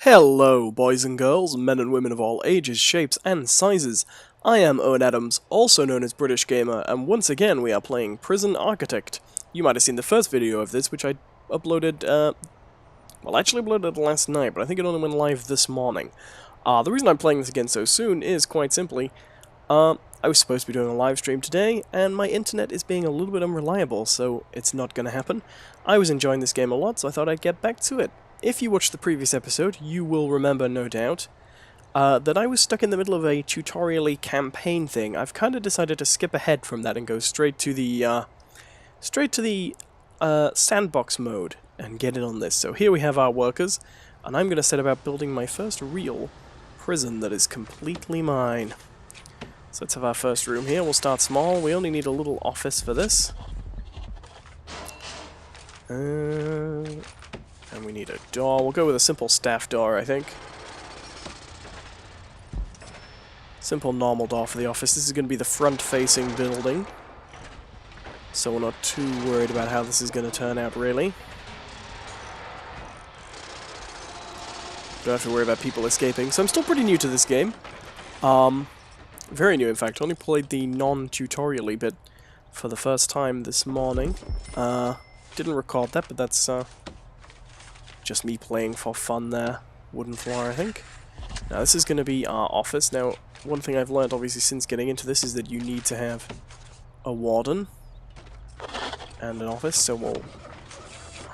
Hello, boys and girls, men and women of all ages, shapes, and sizes. I am Owen Adams, also known as British Gamer, and once again we are playing Prison Architect. You might have seen the first video of this, which I uploaded, actually uploaded last night, but I think it only went live this morning. The reason I'm playing this again so soon is quite simply, I was supposed to be doing a live stream today, and my internet is being a little bit unreliable, so it's not going to happen. I was enjoying this game a lot, so I thought I'd get back to it. If you watched the previous episode, you will remember, no doubt, that I was stuck in the middle of a tutorial-y campaign thing. I've kind of decided to skip ahead from that and go straight to the Sandbox mode and get in on this. So here we have our workers, and I'm going to set about building my first real prison that is completely mine. So let's have our first room here. We'll start small. We only need a little office for this. And we need a door. We'll go with a simple staff door, I think. Simple normal door for the office. This is going to be the front-facing building, so we're not too worried about how this is going to turn out, really. Don't have to worry about people escaping. So I'm still pretty new to this game. Very new, in fact. Only played the non-tutorial-y bit for the first time this morning. Didn't record that, but that's just me playing for fun there. Wooden floor, I think. Now this is going to be our office. Now, one thing I've learned, obviously, since getting into this is that you need to have a warden and an office, so we'll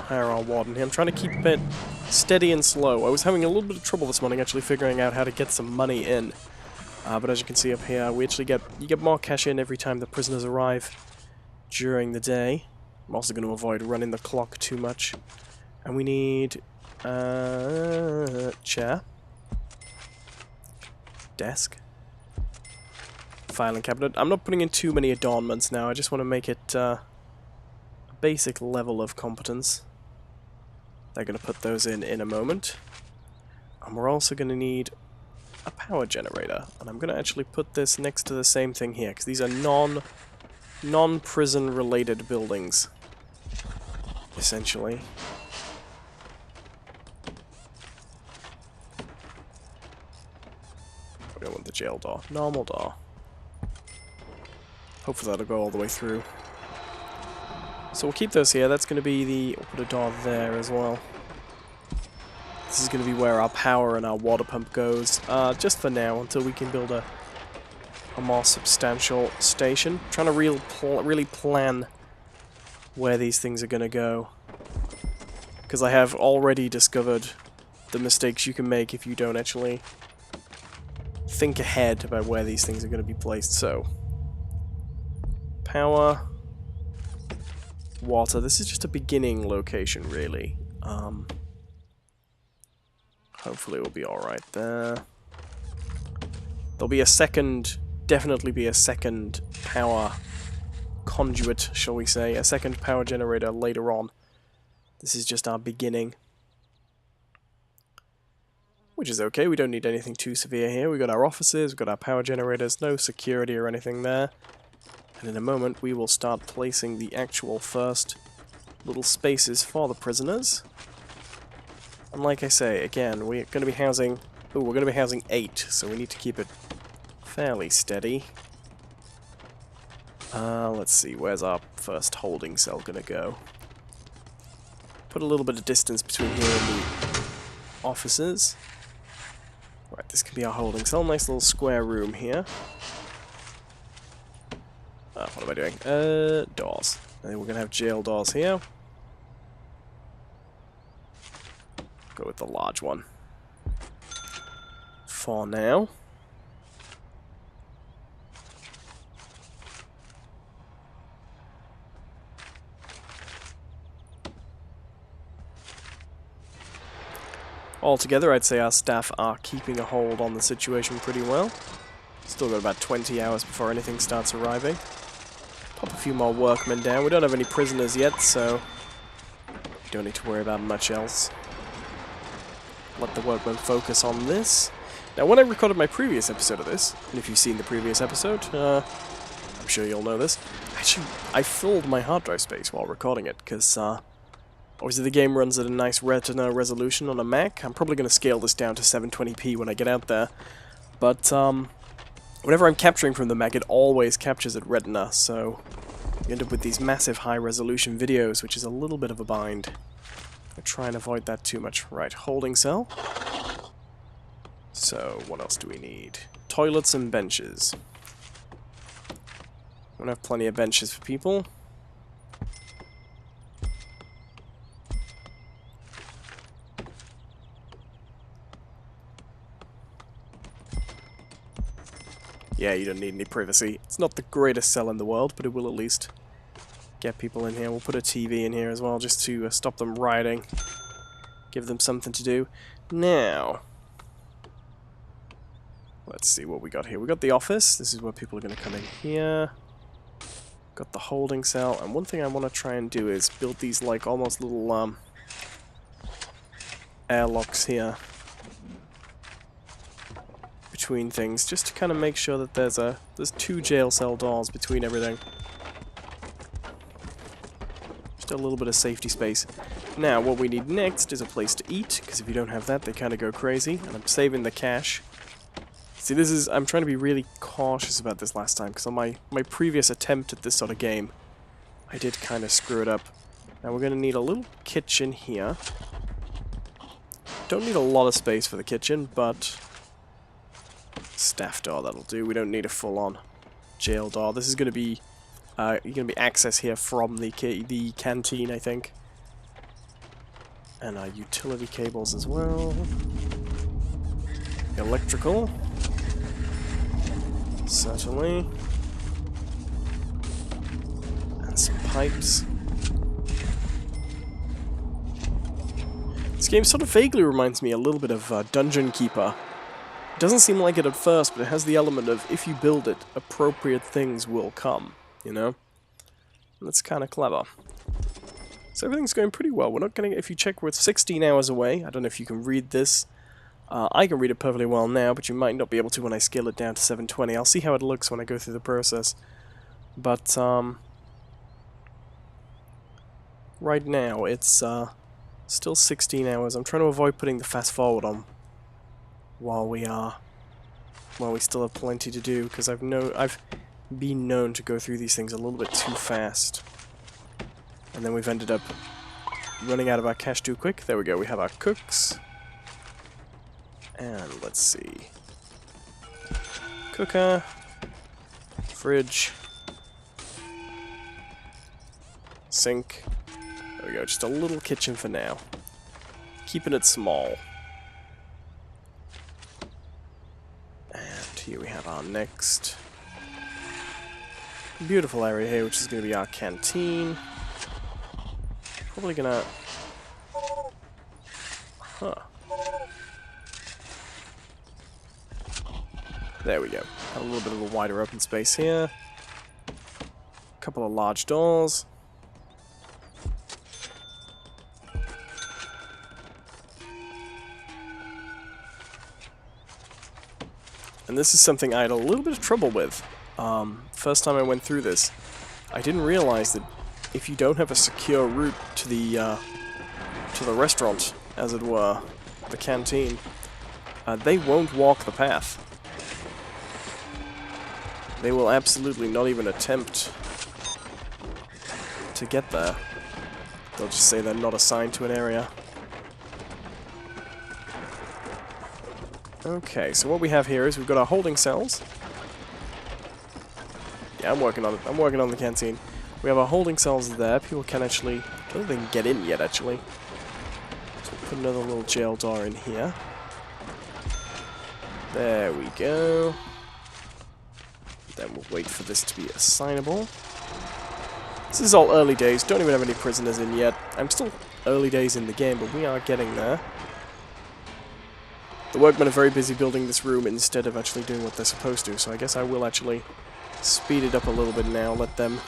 hire our warden here. I'm trying to keep it steady and slow. I was having a little bit of trouble this morning actually figuring out how to get some money in. But as you can see up here, we actually you get more cash in every time the prisoners arrive during the day. I'm also going to avoid running the clock too much. And we need chair, desk, filing cabinet. I'm not putting in too many adornments now. I just want to make it a basic level of competence. They're going to put those in a moment. And we're also going to need a power generator. And I'm going to actually put this next to the same thing here, because these are non-prison related buildings, essentially. We don't want the jail door. Normal door. Hopefully that'll go all the way through. So we'll keep those here. That's going to be the... We'll put a door there as well. This is going to be where our power and our water pump goes. Just for now, until we can build a more substantial station. Trying to really plan where these things are going to go. Because I have already discovered the mistakes you can make if you don't actually think ahead about where these things are going to be placed. So, power, water. This is just a beginning location, really. Hopefully we'll be alright there. There'll be a second, definitely be a second power conduit, shall we say, a second power generator later on. This is just our beginning. Which is okay, we don't need anything too severe here. We've got our offices, we've got our power generators, no security or anything there. And in a moment we will start placing the actual first little spaces for the prisoners. And like I say, again, we're going to be housing... Ooh, we're going to be housing 8, so we need to keep it fairly steady. Let's see, where's our first holding cell going to go? Put a little bit of distance between here and the offices. Right, this can be our holding cell. Nice little square room here. What am I doing? Doors. I think we're going to have jail doors here. Go with the large one. For now. Altogether, I'd say our staff are keeping a hold on the situation pretty well. Still got about 20 hours before anything starts arriving. Pop a few more workmen down. We don't have any prisoners yet, so we don't need to worry about much else. Let the workmen focus on this. Now, when I recorded my previous episode of this, and if you've seen the previous episode, I'm sure you'll know this. Actually, I filled my hard drive space while recording it, because Obviously the game runs at a nice retina resolution on a Mac. I'm probably going to scale this down to 720p when I get out there. But whenever I'm capturing from the Mac, it always captures at retina, so you end up with these massive high resolution videos, which is a little bit of a bind. I try and avoid that too much. Right, holding cell. So, what else do we need? Toilets and benches. I'm gonna have plenty of benches for people. Yeah, you don't need any privacy. It's not the greatest cell in the world, but it will at least get people in here. We'll put a TV in here as well, just to stop them rioting. Give them something to do. Now, let's see what we got here. We got the office. This is where people are going to come in here. Got the holding cell. And one thing I want to try and do is build these, like, almost little airlocks here between things, just to kind of make sure that there's 2 jail cell doors between everything. Just a little bit of safety space. Now, what we need next is a place to eat, because if you don't have that, they kind of go crazy. And I'm saving the cash. See, I'm trying to be really cautious about this last time, because on my previous attempt at this sort of game, I did kind of screw it up. Now we're going to need a little kitchen here. Don't need a lot of space for the kitchen, but staff door, that'll do. We don't need a full-on jail door. This is going to be access here from the canteen, I think. And our utility cables as well. Electrical. Certainly. And some pipes. This game sort of vaguely reminds me a little bit of Dungeon Keeper. It doesn't seem like it at first, but it has the element of, if you build it, appropriate things will come, you know? And that's kind of clever. So everything's going pretty well. We're not getting, if you check, we're 16 hours away. I don't know if you can read this. I can read it perfectly well now, but you might not be able to when I scale it down to 720. I'll see how it looks when I go through the process. But, right now, it's, still 16 hours. I'm trying to avoid putting the fast forward on while we still have plenty to do, because I've been known to go through these things a little bit too fast. And then we've ended up running out of our cash too quick. There we go, we have our cooks. And let's see. Cooker. Fridge. Sink. There we go, just a little kitchen for now. Keeping it small. And here we have our next beautiful area here, which is going to be our canteen. Probably gonna... Huh. There we go. Have a little bit of a wider open space here. A couple of large doors. And this is something I had a little bit of trouble with. First time I went through this, I didn't realize that if you don't have a secure route to the restaurant, as it were, the canteen, they won't walk the path. They will absolutely not even attempt to get there. They'll just say they're not assigned to an area. Okay, so what we have here is we've got our holding cells. Yeah, I'm working on it. I'm working on the canteen. We have our holding cells there. People can actually... I don't think they can get in yet, actually. So we'll put another little jail door in here. There we go. Then we'll wait for this to be assignable. This is all early days. Don't even have any prisoners in yet. I'm still early days in the game, but we are getting there. The workmen are very busy building this room instead of actually doing what they're supposed to, so I guess I will actually speed it up a little bit now, let them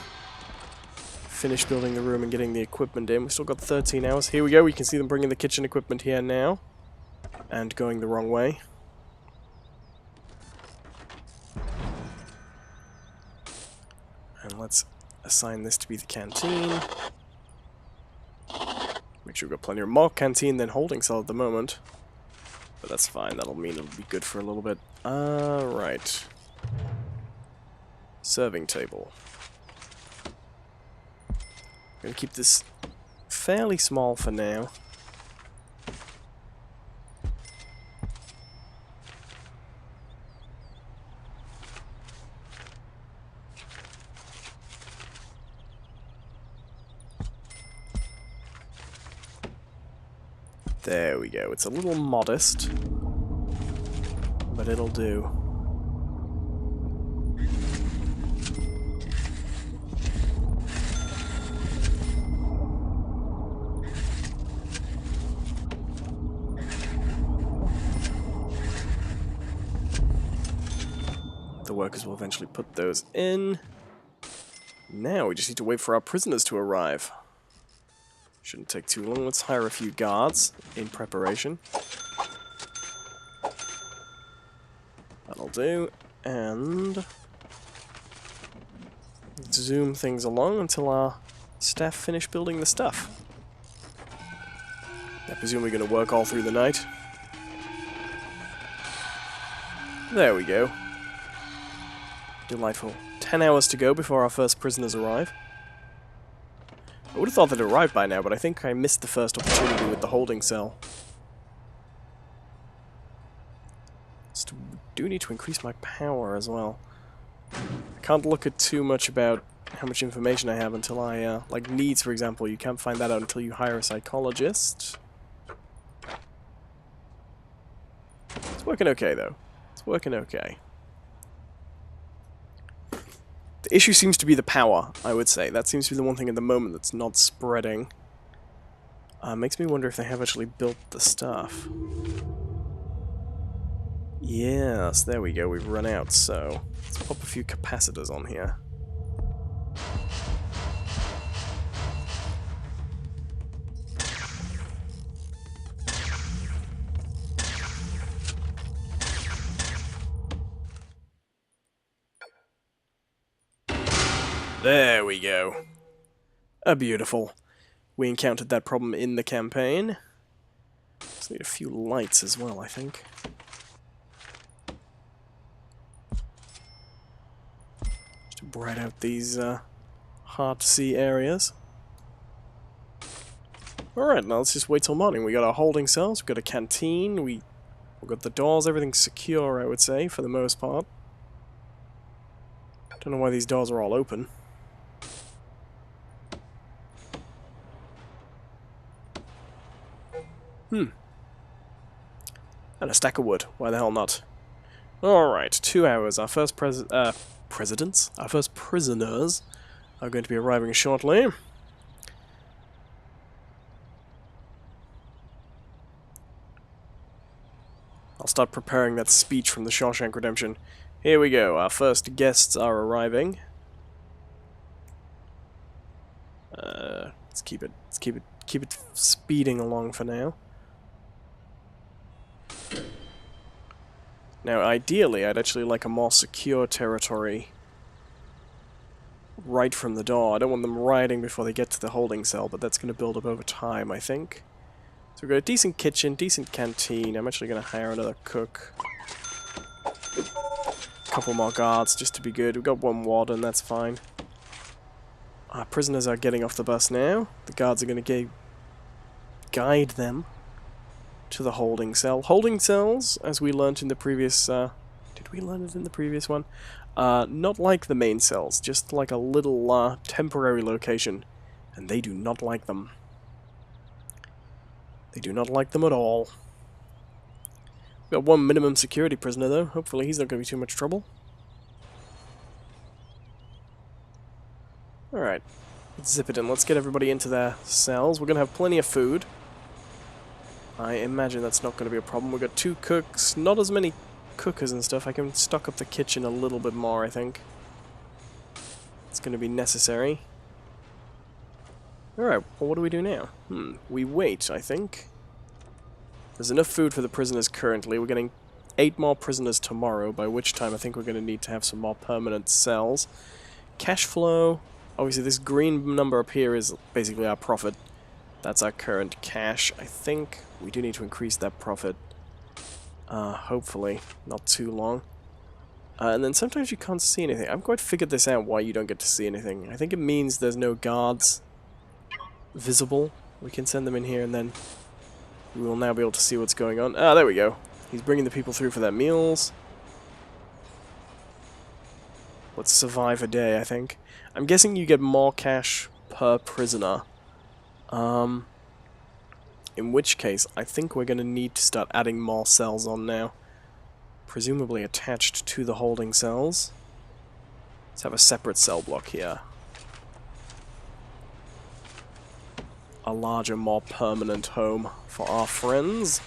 finish building the room and getting the equipment in. We've still got 13 hours. Here we go, we can see them bringing the kitchen equipment here now, and going the wrong way. And let's assign this to be the canteen. Make sure we've got plenty of more canteen than holding cell at the moment. But that's fine, that'll mean it'll be good for a little bit. Right. Serving table. I'm gonna keep this fairly small for now. There we go. It's a little modest, but it'll do. The workers will eventually put those in. Now we just need to wait for our prisoners to arrive. Shouldn't take too long. Let's hire a few guards in preparation. That'll do. And zoom things along until our staff finish building the stuff. I presume we're going to work all through the night. There we go. Delightful. 10 hours to go before our first prisoners arrive. I would have thought they'd arrived by now, but I think I missed the first opportunity with the holding cell. Just do need to increase my power as well. I can't look at too much about how much information I have until I, like needs for example, you can't find that out until you hire a psychologist. It's working okay though. It's working okay. The issue seems to be the power, I would say. That seems to be the one thing at the moment that's not spreading. Makes me wonder if they have actually built the stuff. Yes, there we go, we've run out, so let's pop a few capacitors on here. There we go. Beautiful. We encountered that problem in the campaign. Just need a few lights as well, I think. Just to bright out these hard-to-see areas. Alright, now let's just wait till morning. We got our holding cells, we've got a canteen, we've got the doors, everything's secure, I would say, for the most part. Don't know why these doors are all open. And a stack of wood. Why the hell not? Alright, 2 hours. Our first presidents? Our first prisoners are going to be arriving shortly. I'll start preparing that speech from the Shawshank Redemption. Here we go. Our first guests are arriving. Let's keep it speeding along for now. Now, ideally, I'd actually like a more secure territory right from the door. I don't want them rioting before they get to the holding cell, but that's going to build up over time, I think. So we've got a decent kitchen, decent canteen. I'm actually going to hire another cook. A couple more guards, just to be good. We've got one warden, that's fine. Our prisoners are getting off the bus now. The guards are going to guide them to the holding cell. Holding cells, as we learnt in the previous... did we learn it in the previous one? Not like the main cells, just like a little temporary location. And they do not like them. They do not like them at all. We've got one minimum security prisoner, though. Hopefully he's not going to be too much trouble. Alright. Let's zip it in. Let's get everybody into their cells. We're going to have plenty of food. I imagine that's not going to be a problem. We've got 2 cooks, not as many cookers and stuff. I can stock up the kitchen a little bit more, I think. It's going to be necessary. Alright, well, what do we do now? We wait, I think. There's enough food for the prisoners currently. We're getting 8 more prisoners tomorrow, by which time I think we're going to need to have some more permanent cells. Cash flow. Obviously, this green number up here is basically our profit. That's our current cash. I think we do need to increase that profit. Hopefully. Not too long. And then sometimes you can't see anything. I haven't quite figured this out, why you don't get to see anything. I think it means there's no guards visible. We can send them in here and then we will now be able to see what's going on. Ah, there we go. He's bringing the people through for their meals. Let's survive a day, I think. I'm guessing you get more cash per prisoner. In which case, I think we're going to need to start adding more cells on now. Presumably attached to the holding cells. Let's have a separate cell block here. A larger, more permanent home for our friends.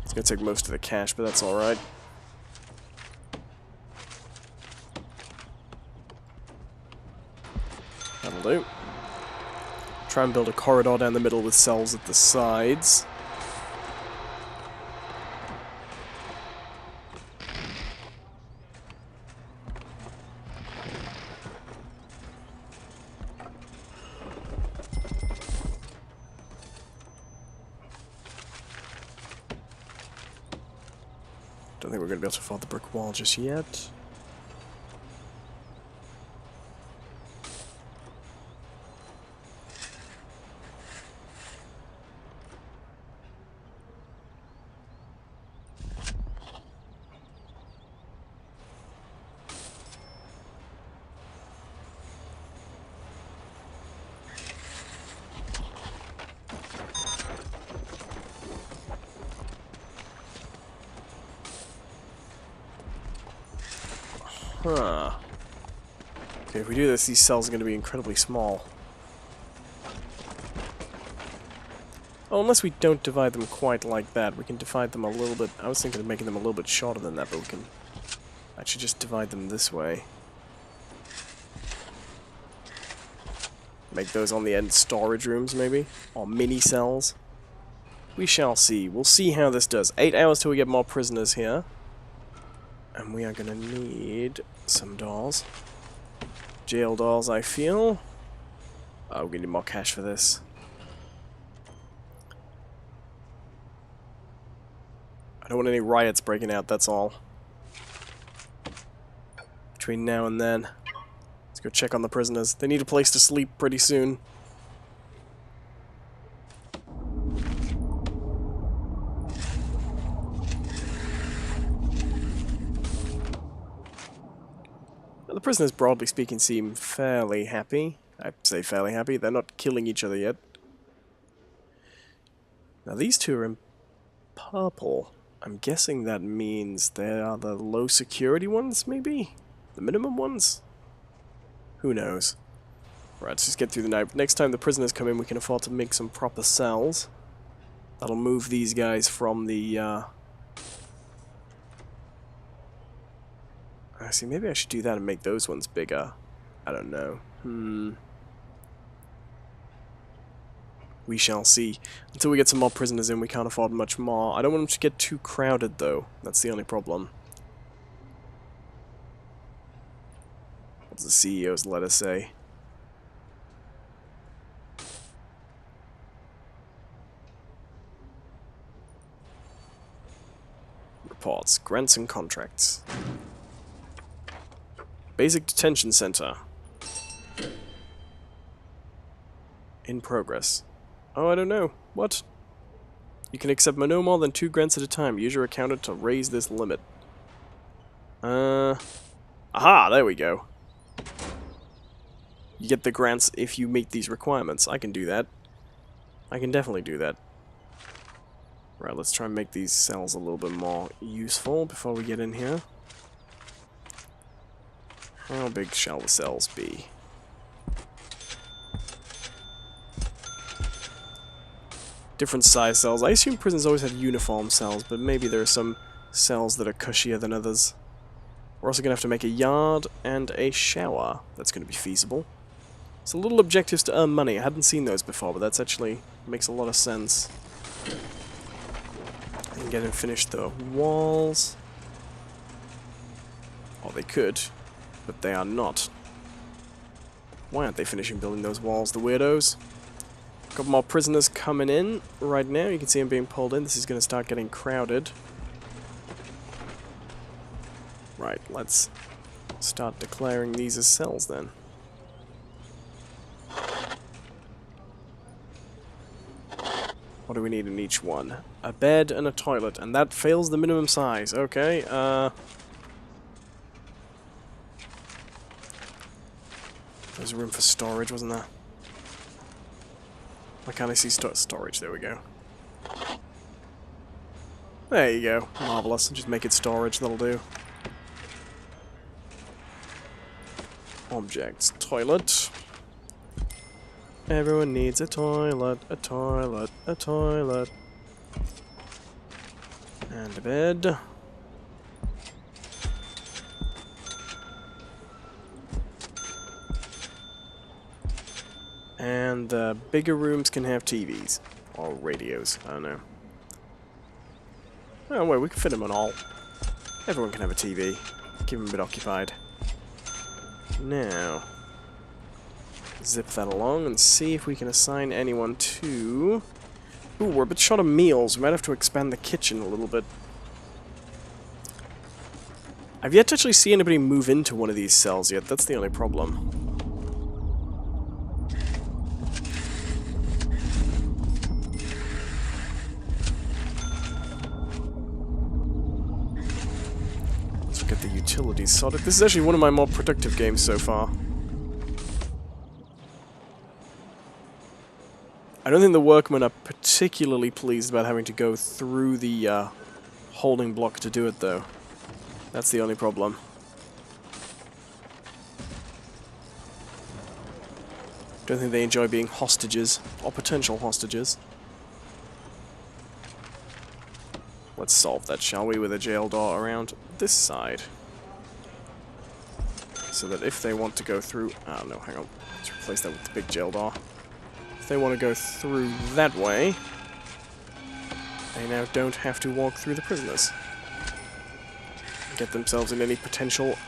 It's going to take most of the cash, but that's alright. That'll do. Try and build a corridor down the middle with cells at the sides. Don't think we're going to be able to afford the brick wall just yet. Huh. Okay, if we do this, these cells are going to be incredibly small. Oh, unless we don't divide them quite like that. We can divide them a little bit. I was thinking of making them a little bit shorter than that, but we can actually just divide them this way. Make those on the end storage rooms, maybe? Or mini cells. We shall see. We'll see how this does. 8 hours till we get more prisoners here. And we are going to need some doors. Jail doors, I feel. Oh, we're going to need more cash for this. I don't want any riots breaking out, that's all. Between now and then. Let's go check on the prisoners. They need a place to sleep pretty soon. The prisoners, broadly speaking, seem fairly happy. I'd say fairly happy. They're not killing each other yet. Now these two are in purple. I'm guessing that means they are the low security ones, maybe? The minimum ones? Who knows? Right, let's just get through the night. Next time the prisoners come in, we can afford to make some proper cells. That'll move these guys from the, see, maybe I should do that and make those ones bigger. I don't know. We shall see. Until we get some more prisoners in, we can't afford much more. I don't want them to get too crowded, though. That's the only problem. What does the CEO's letter say? Reports. Grants and contracts. Basic Detention Center. In progress. Oh, I don't know. What? You can accept no more than 2 grants at a time. Use your accountant to raise this limit. Aha! There we go. You get the grants if you meet these requirements. I can do that. I can definitely do that. Right, let's try and make these cells a little bit more useful before we get in here. How big shall the cells be? Different size cells. I assume prisons always have uniform cells, but maybe there are some cells that are cushier than others. We're also going to have to make a yard and a shower. That's going to be feasible. It's a little objectives to earn money. I hadn't seen those before, but that's actually makes a lot of sense. And get and finish the walls. Or they could, but they are not. Why aren't they finishing building those walls, the weirdos? Got more prisoners coming in right now. You can see them being pulled in. This is going to start getting crowded. Right, let's start declaring these as cells then. What do we need in each one? A bed and a toilet, and that fails the minimum size. Okay, there's room for storage, wasn't there? Why can't I see storage? There we go. There you go. Marvelous. Just make it storage, that'll do. Objects. Toilet. Everyone needs a toilet, a toilet, a toilet. And a bed. And the bigger rooms can have TVs. Or radios, I don't know. Oh wait, we can fit them on all. Everyone can have a TV. Keep them a bit occupied. Now, zip that along and see if we can assign anyone to... Ooh, we're a bit short of meals. We might have to expand the kitchen a little bit. I've yet to actually see anybody move into one of these cells yet. That's the only problem. Let's get the utilities sorted. This is actually one of my more productive games so far. I don't think the workmen are particularly pleased about having to go through the holding block to do it, though. That's the only problem. Don't think they enjoy being hostages, or potential hostages. Let's solve that, shall we, with a jail door around this side. So that if they want to go through... Oh no, hang on. Let's replace that with the big jail door. If they want to go through that way, they now don't have to walk through the prisoners. Get themselves in any potential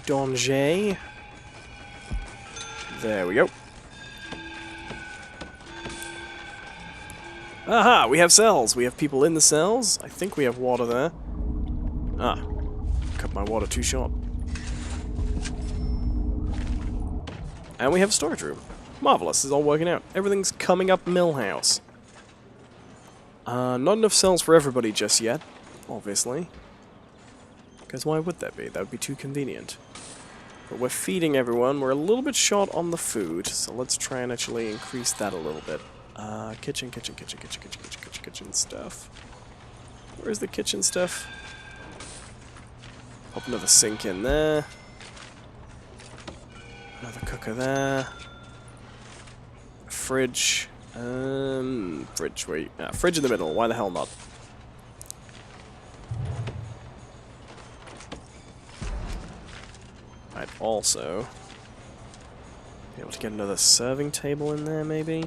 danger. There we go. Aha! We have cells! We have people in the cells. I think we have water there. Ah. Cut my water too short. And we have a storage room. Marvelous, this is all working out. Everything's coming up Millhouse. Not enough cells for everybody just yet, obviously. Because why would that be? That would be too convenient. But we're feeding everyone. We're a little bit short on the food, so let's try and actually increase that a little bit. Kitchen stuff. Where's the kitchen stuff? Pop another sink in there. Another cooker there. Fridge. Fridge, wait. Fridge in the middle. Why the hell not? I'd also be able to get another serving table in there, maybe?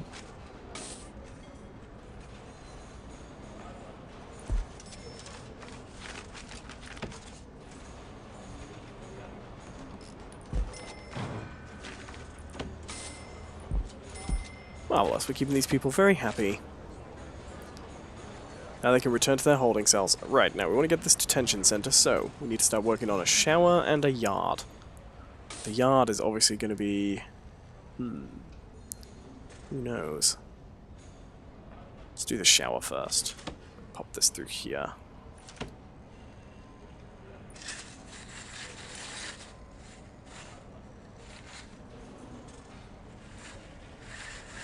Marvelous, we're keeping these people very happy. Now they can return to their holding cells. Right, now we want to get this detention center, so we need to start working on a shower and a yard. The yard is obviously going to be... who knows? Let's do the shower first. Pop this through here.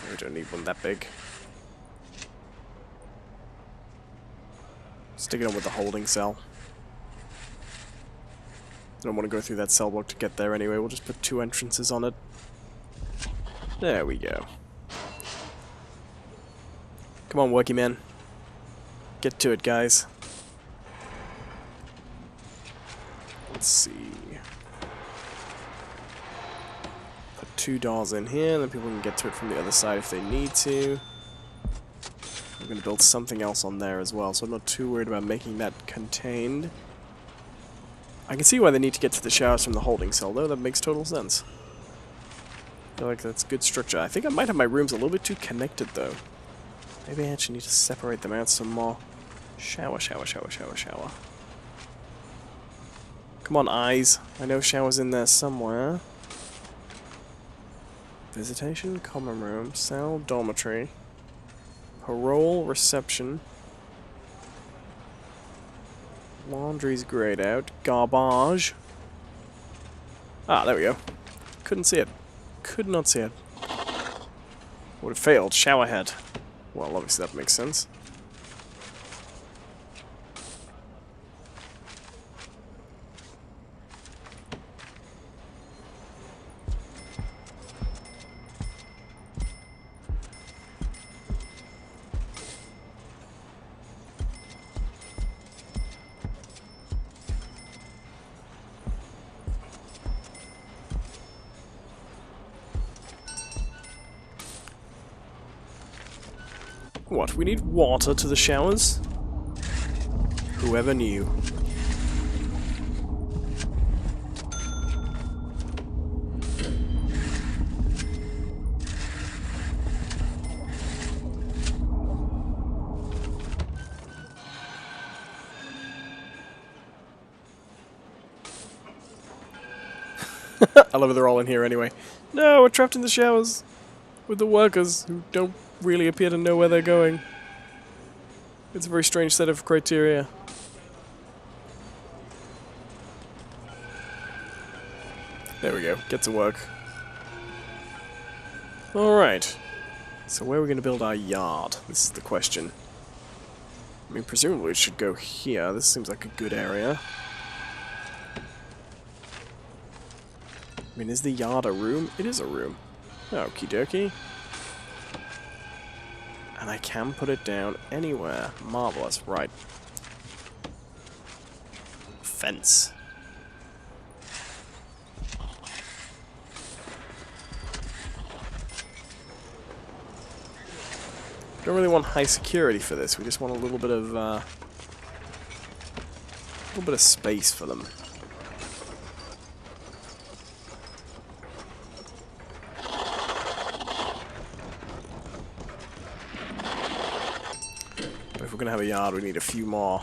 We don't need one that big. Stick it on with the holding cell. I don't want to go through that cell block to get there anyway. We'll just put 2 entrances on it. There we go. Come on, worky men. Get to it, guys. Let's see. Put 2 doors in here, and then people can get to it from the other side if they need to. I'm going to build something else on there as well, so I'm not too worried about making that contained. I can see why they need to get to the showers from the holding cell, though. That makes total sense. feel like that's good structure. I think I might have my rooms a little bit too connected, though. Maybe I actually need to separate them out some more. Shower, shower, shower, shower, shower. Come on, eyes. I know shower's in there somewhere. Visitation, common room, cell, dormitory. Parole, reception. Laundry's grayed out. Garbage. Ah, there we go. Couldn't see it. Could not see it. Would have failed. Shower head. Well, obviously that makes sense. What, we need water to the showers? Whoever knew. I love it, they're all in here anyway. No, we're trapped in the showers with the workers who don't really appear to know where they're going. It's a very strange set of criteria. There we go. Get to work. Alright. So where are we going to build our yard? This is the question. I mean, presumably it should go here. This seems like a good area. I mean, is the yard a room? It is a room. Okie dokie. And I can put it down anywhere. Marvelous. Right. Fence. Don't really want high security for this. We just want a little bit of space for them. But if we're gonna have a yard, we need a few more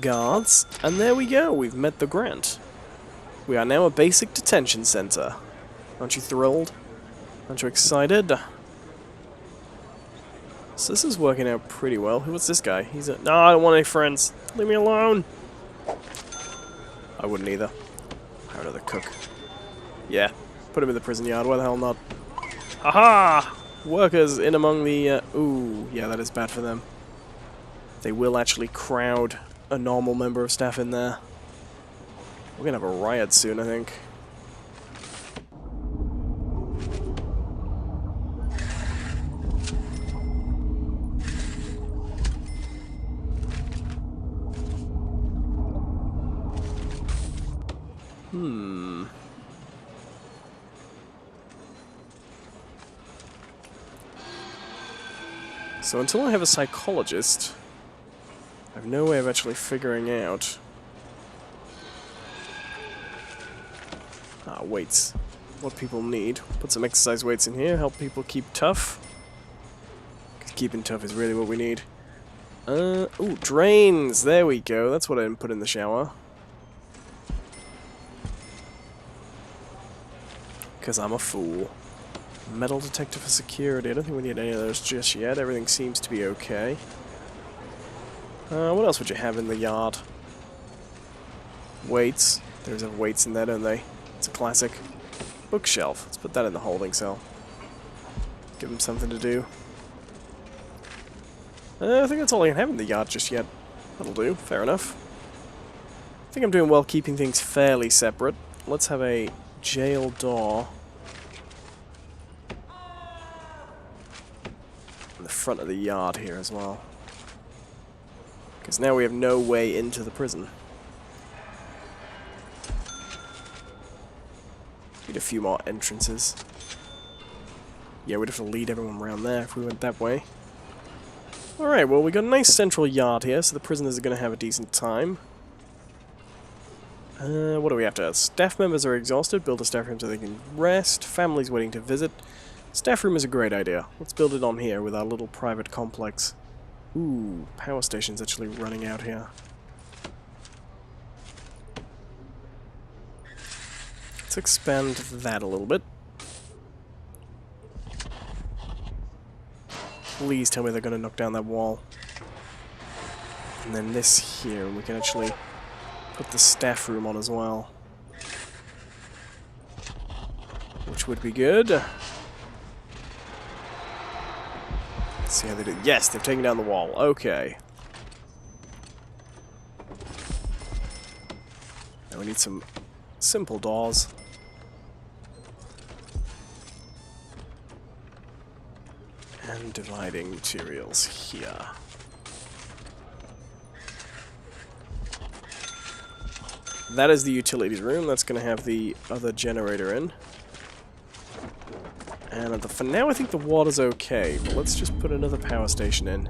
guards. And there we go. We've met the grant. We are now a basic detention center. Aren't you thrilled? Aren't you excited? So this is working out pretty well. What's this guy? He's a... No, I don't want any friends. Leave me alone. I wouldn't either. Hire another cook. Yeah. Put him in the prison yard. Why the hell not? Haha! Workers in among the... Ooh, yeah, that is bad for them. They will actually crowd a normal member of staff in there. We're gonna have a riot soon, I think. So until I have a psychologist, I have no way of actually figuring out... weights. What people need. Put some exercise weights in here, help people keep tough. Because keeping tough is really what we need. Ooh, drains! There we go. That's what I didn't put in the shower. Because I'm a fool. Metal detector for security. I don't think we need any of those just yet. Everything seems to be okay. What else would you have in the yard? Weights. There's weights in there, don't they? It's a classic. Bookshelf. Let's put that in the holding cell. Give them something to do. I think that's all I can have in the yard just yet. That'll do. Fair enough. I think I'm doing well keeping things fairly separate. Let's have a jail door in the front of the yard here as well. Because now we have no way into the prison. Need a few more entrances. Yeah, we'd have to lead everyone around there if we went that way. Alright, well, we got a nice central yard here, so the prisoners are going to have a decent time. What do we have to? Staff members are exhausted. Build a staff room so they can rest. Families waiting to visit. Staff room is a great idea. Let's build it on here with our little private complex. Ooh, power station's actually running out here. Let's expand that a little bit. Please tell me they're going to knock down that wall. And then this here, and we can actually put the staff room on as well. Which would be good. Let's see how they do. Yes, they've taken down the wall. Okay. Now we need some simple doors. And dividing materials here. That is the utilities room. That's going to have the other generator in. And for now, I think the water's okay. But let's just put another power station in.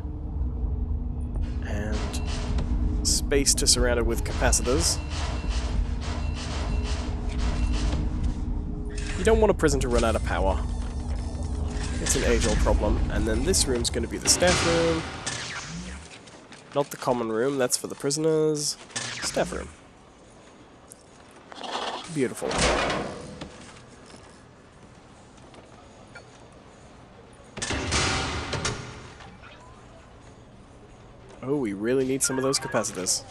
And space to surround it with capacitors. You don't want a prison to run out of power. It's an age-old problem. And then this room's going to be the staff room. Not the common room. That's for the prisoners. Staff room. Beautiful. Oh, we really need some of those capacitors.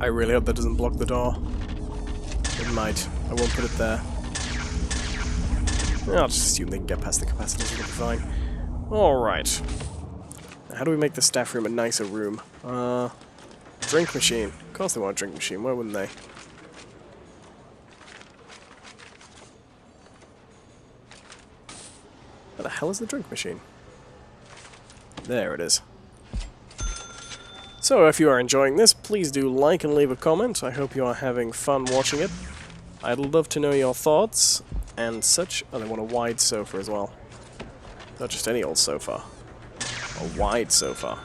I really hope that doesn't block the door. It might. I won't put it there. I'll just assume they can get past the capacitors, it'll be fine. Alright. How do we make the staff room a nicer room? Drink machine. Of course they want a drink machine, why wouldn't they? Where the hell is the drink machine? There it is. So, if you are enjoying this, please do like and leave a comment. I hope you are having fun watching it. I'd love to know your thoughts and such. Oh, they want a wide sofa as well. Not just any old sofa. A wide sofa.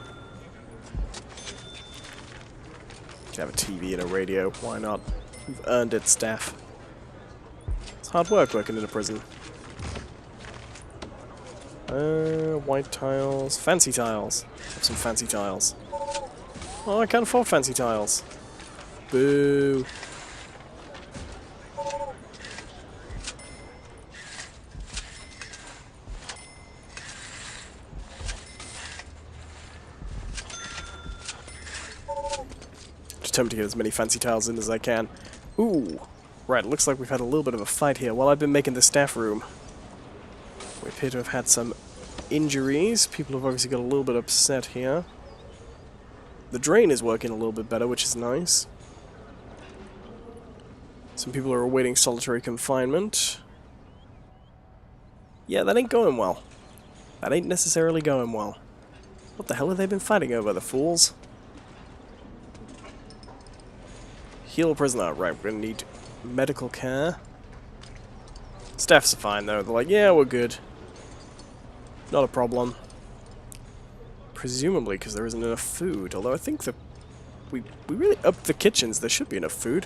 You can have a TV and a radio. Why not? You've earned it, staff. It's hard work working in a prison. White tiles. Fancy tiles. Have some fancy tiles. Oh, I can't afford fancy tiles. Boo. Determined to get as many fancy tiles in as I can. Ooh. Right, looks like we've had a little bit of a fight here. While I've been making the staff room, we appear to have had some injuries. People have obviously got a little bit upset here. The drain is working a little bit better, which is nice. Some people are awaiting solitary confinement. Yeah, that ain't going well. That ain't necessarily going well. What the hell have they been fighting over, the fools? Heal a prisoner. Right, we're gonna need medical care. Staffs are fine, though. They're like, yeah, we're good. Not a problem. Presumably because there isn't enough food, although I think that we really upped the kitchens. There should be enough food.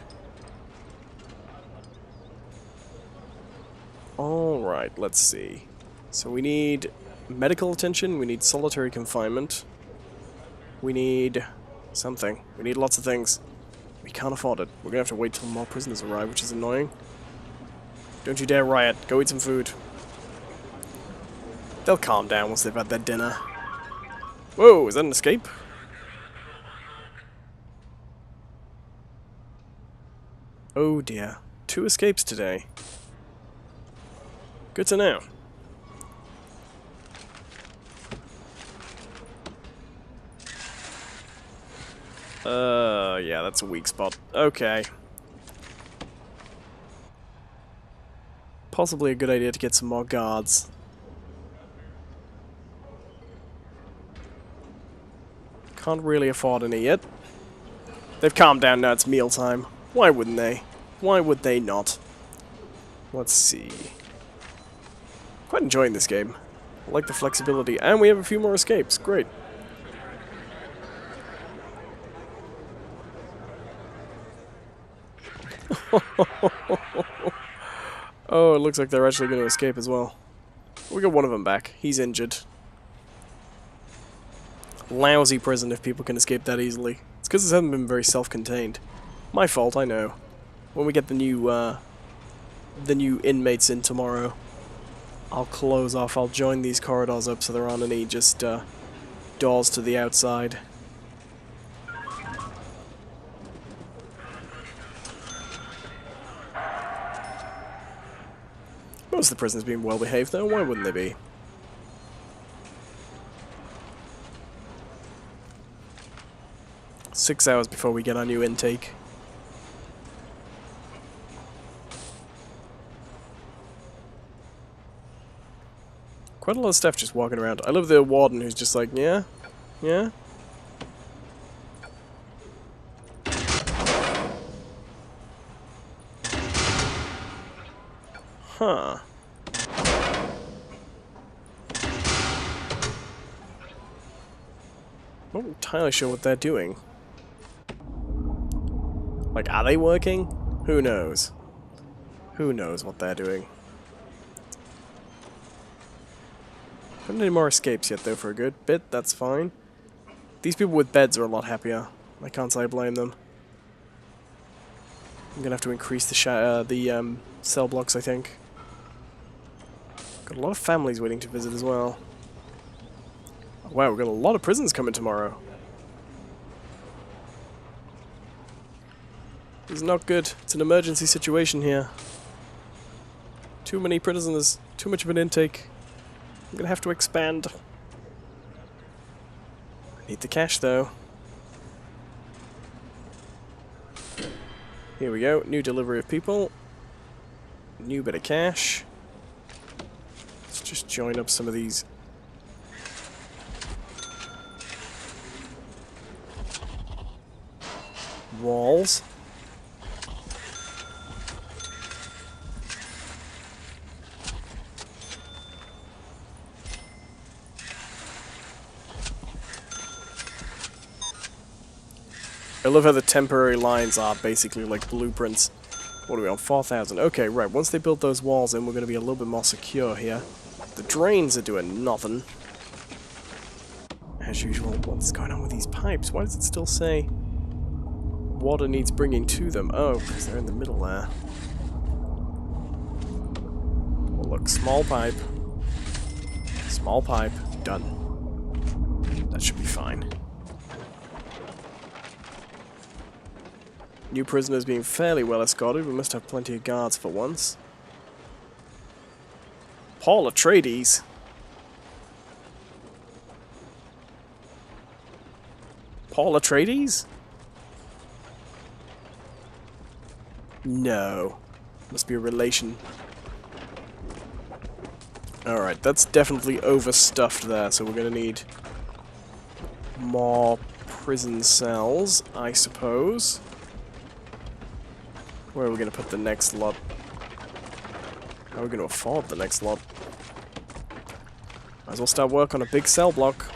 Alright, let's see. So we need medical attention, we need solitary confinement, we need something. We need lots of things. We can't afford it. We're gonna have to wait till more prisoners arrive, which is annoying. Don't you dare riot. Go eat some food. They'll calm down once they've had their dinner. Whoa, is that an escape? Oh dear. 2 escapes today. Good to know. Yeah, that's a weak spot. Okay. Possibly a good idea to get some more guards. Can't really afford any yet. They've calmed down now, it's mealtime. Why wouldn't they? Why would they not? Let's see. Quite enjoying this game. I like the flexibility, and we have a few more escapes. Great. Oh, it looks like they're actually going to escape as well. We got one of them back. He's injured. Lousy prison if people can escape that easily. It's because this hasn't been very self-contained. My fault, I know. When we get the new inmates in tomorrow, I'll close off. I'll join these corridors up so there aren't any just doors to the outside. Most of the prisoners being well behaved though, why wouldn't they be? Six hours before we get our new intake. Quite a lot of stuff just walking around. I love the warden who's just like, yeah? Yeah? Huh. I'm not entirely sure what they're doing. Like, are they working? Who knows? Who knows what they're doing? Haven't any more escapes yet, though, for a good bit. That's fine. These people with beds are a lot happier. I can't say I blame them. I'm gonna have to increase the cell blocks, I think. Got a lot of families waiting to visit as well. Wow, we've got a lot of prisons coming tomorrow. This is not good. It's an emergency situation here. Too many prisoners. Too much of an intake. I'm gonna have to expand. I need the cash, though. Here we go. New delivery of people. New bit of cash. Let's just join up some of these. Walls. I love how the temporary lines are basically like blueprints. What are we on? 4,000. Okay, right. Once they build those walls in, we're going to be a little bit more secure here. The drains are doing nothing. As usual, what's going on with these pipes? Why does it still say water needs bringing to them? Oh, because they're in the middle there. Well, look, small pipe. Small pipe. Done. That should be fine. New prisoners being fairly well escorted. We must have plenty of guards for once. Paul Atreides. Paul Atreides? No. Must be a relation. Alright, that's definitely overstuffed there, so we're gonna need more prison cells, I suppose. Where are we going to put the next lot? How are we going to afford the next lot? Might as well start work on a big cell block.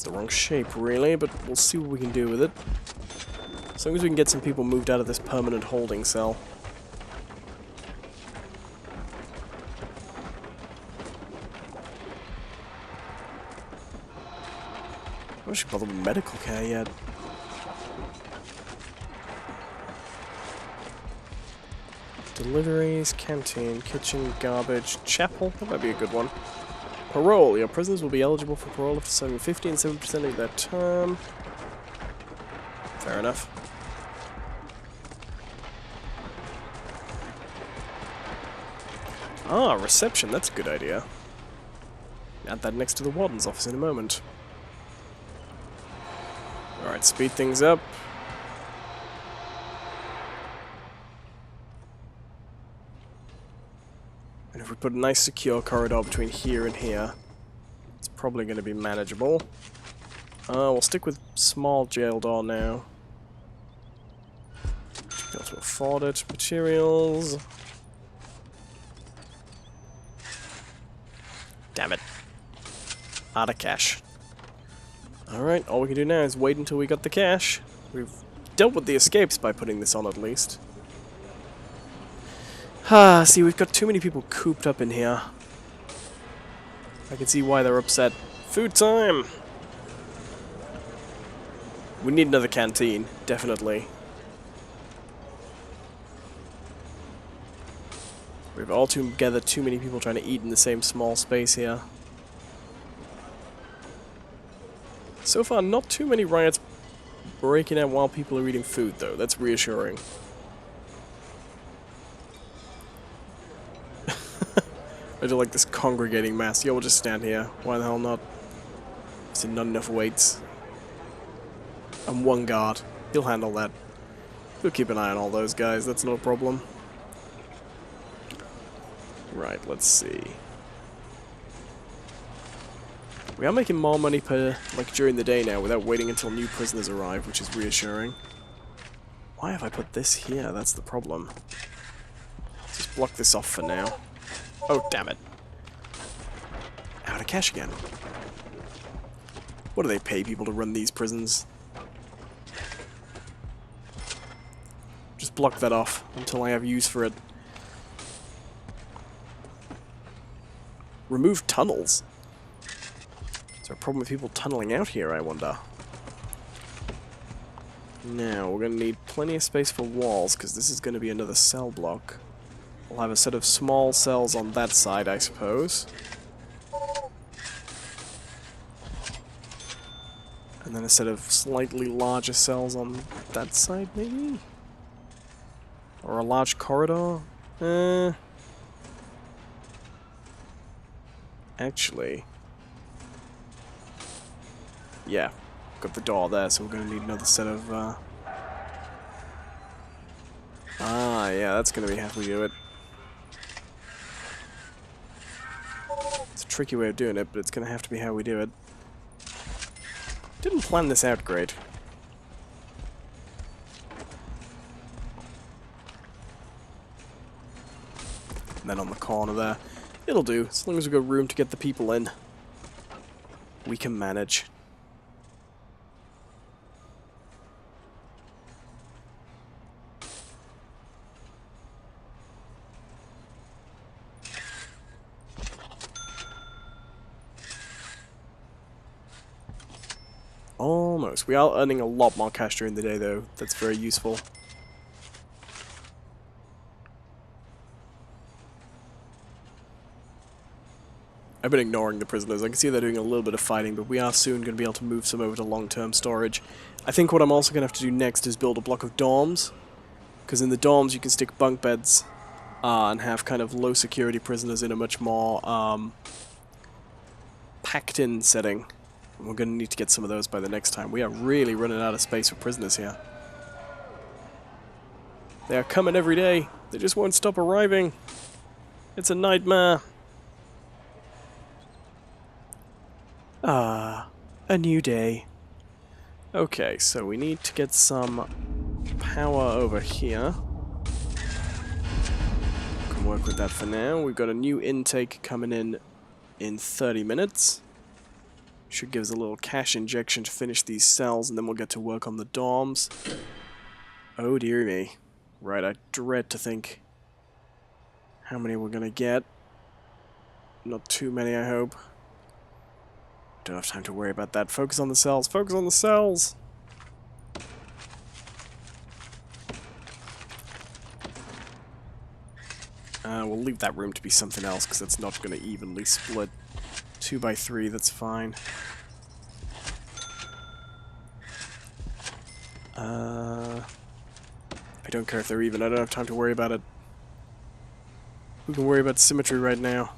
The wrong shape, really, but we'll see what we can do with it. As long as we can get some people moved out of this permanent holding cell. I should bother with medical care yet. Deliveries, canteen, kitchen, garbage, chapel. That might be a good one. Parole. Your prisoners will be eligible for parole after serving 50 and 7% of their term. Fair enough. Ah, reception. That's a good idea. Add that next to the warden's office in a moment. Alright, speed things up. And if we put a nice secure corridor between here and here, it's probably going to be manageable. We'll stick with small jail door now. Should be able to afford it. Materials. Damn it. Out of cash. Alright, all we can do now is wait until we got the cash. We've dealt with the escapes by putting this on at least. Ah, see, we've got too many people cooped up in here. I can see why they're upset. Food time! We need another canteen, definitely. We've all together too many people trying to eat in the same small space here. So far, not too many riots breaking out while people are eating food, though. That's reassuring. I do like this congregating mass. Yeah, we'll just stand here. Why the hell not? Is there not enough weights? And one guard. He'll handle that. He'll keep an eye on all those guys. That's no problem. Right, let's see. We are making more money per, like, during the day now without waiting until new prisoners arrive, which is reassuring. Why have I put this here? That's the problem. Just block this off for now. Oh, damn it. Out of cash again. What do they pay people to run these prisons? Just block that off until I have use for it. Remove tunnels. Is there a problem with people tunneling out here, I wonder? Now, we're going to need plenty of space for walls, because this is going to be another cell block. We'll have a set of small cells on that side, I suppose. And then a set of slightly larger cells on that side, maybe? Or a large corridor? Actually... yeah, got the door there, so we're going to need another set of, yeah, that's going to be how we do it. It's a tricky way of doing it, but it's going to have to be how we do it. Didn't plan this out great. And then on the corner there. It'll do, as long as we've got room to get the people in. We can manage. Almost. We are earning a lot more cash during the day, though. That's very useful. I've been ignoring the prisoners. I can see they're doing a little bit of fighting, but we are soon going to be able to move some over to long-term storage. I think what I'm also going to have to do next is build a block of dorms, because in the dorms you can stick bunk beds and have kind of low-security prisoners in a much more packed-in setting. And we're going to need to get some of those by the next time. We are really running out of space for prisoners here. They are coming every day. They just won't stop arriving. It's a nightmare. Ah, a new day. Okay, so we need to get some power over here. Can work with that for now. We've got a new intake coming in 30 minutes. Should give us a little cash injection to finish these cells, and then we'll get to work on the dorms. Oh dear me. Right, I dread to think how many we're gonna get. Not too many, I hope. Don't have time to worry about that. Focus on the cells. Focus on the cells! We'll leave that room to be something else, because it's not going to evenly split. 2 by 3, that's fine. I don't care if they're even. I don't have time to worry about it. We can worry about symmetry right now.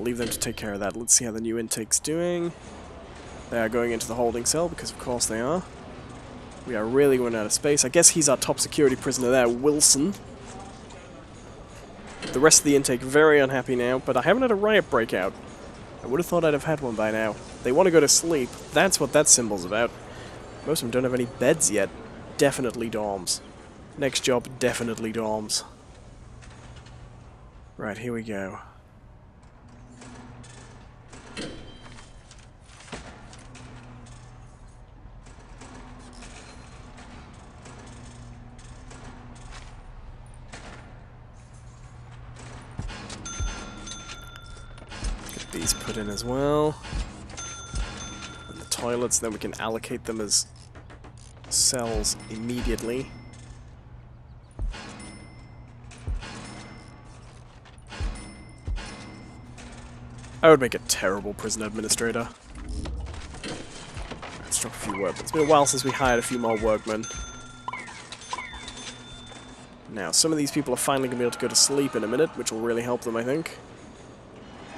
leave them to take care of that. Let's see how the new intake's doing. They are going into the holding cell, because of course they are. We are really going out of space. I guess he's our top security prisoner there, Wilson. The rest of the intake very unhappy now, but I haven't had a riot breakout. I would have thought I'd have had one by now. They want to go to sleep. That's what that symbol's about. Most of them don't have any beds yet. Definitely dorms. Next job, definitely dorms. Right, here we go. Get these put in as well. And the toilets, then we can allocate them as cells immediately. I would make a terrible prison administrator. Let's drop a few workmen. It's been a while since we hired a few more workmen. Now, some of these people are finally going to be able to go to sleep in a minute, which will really help them, I think.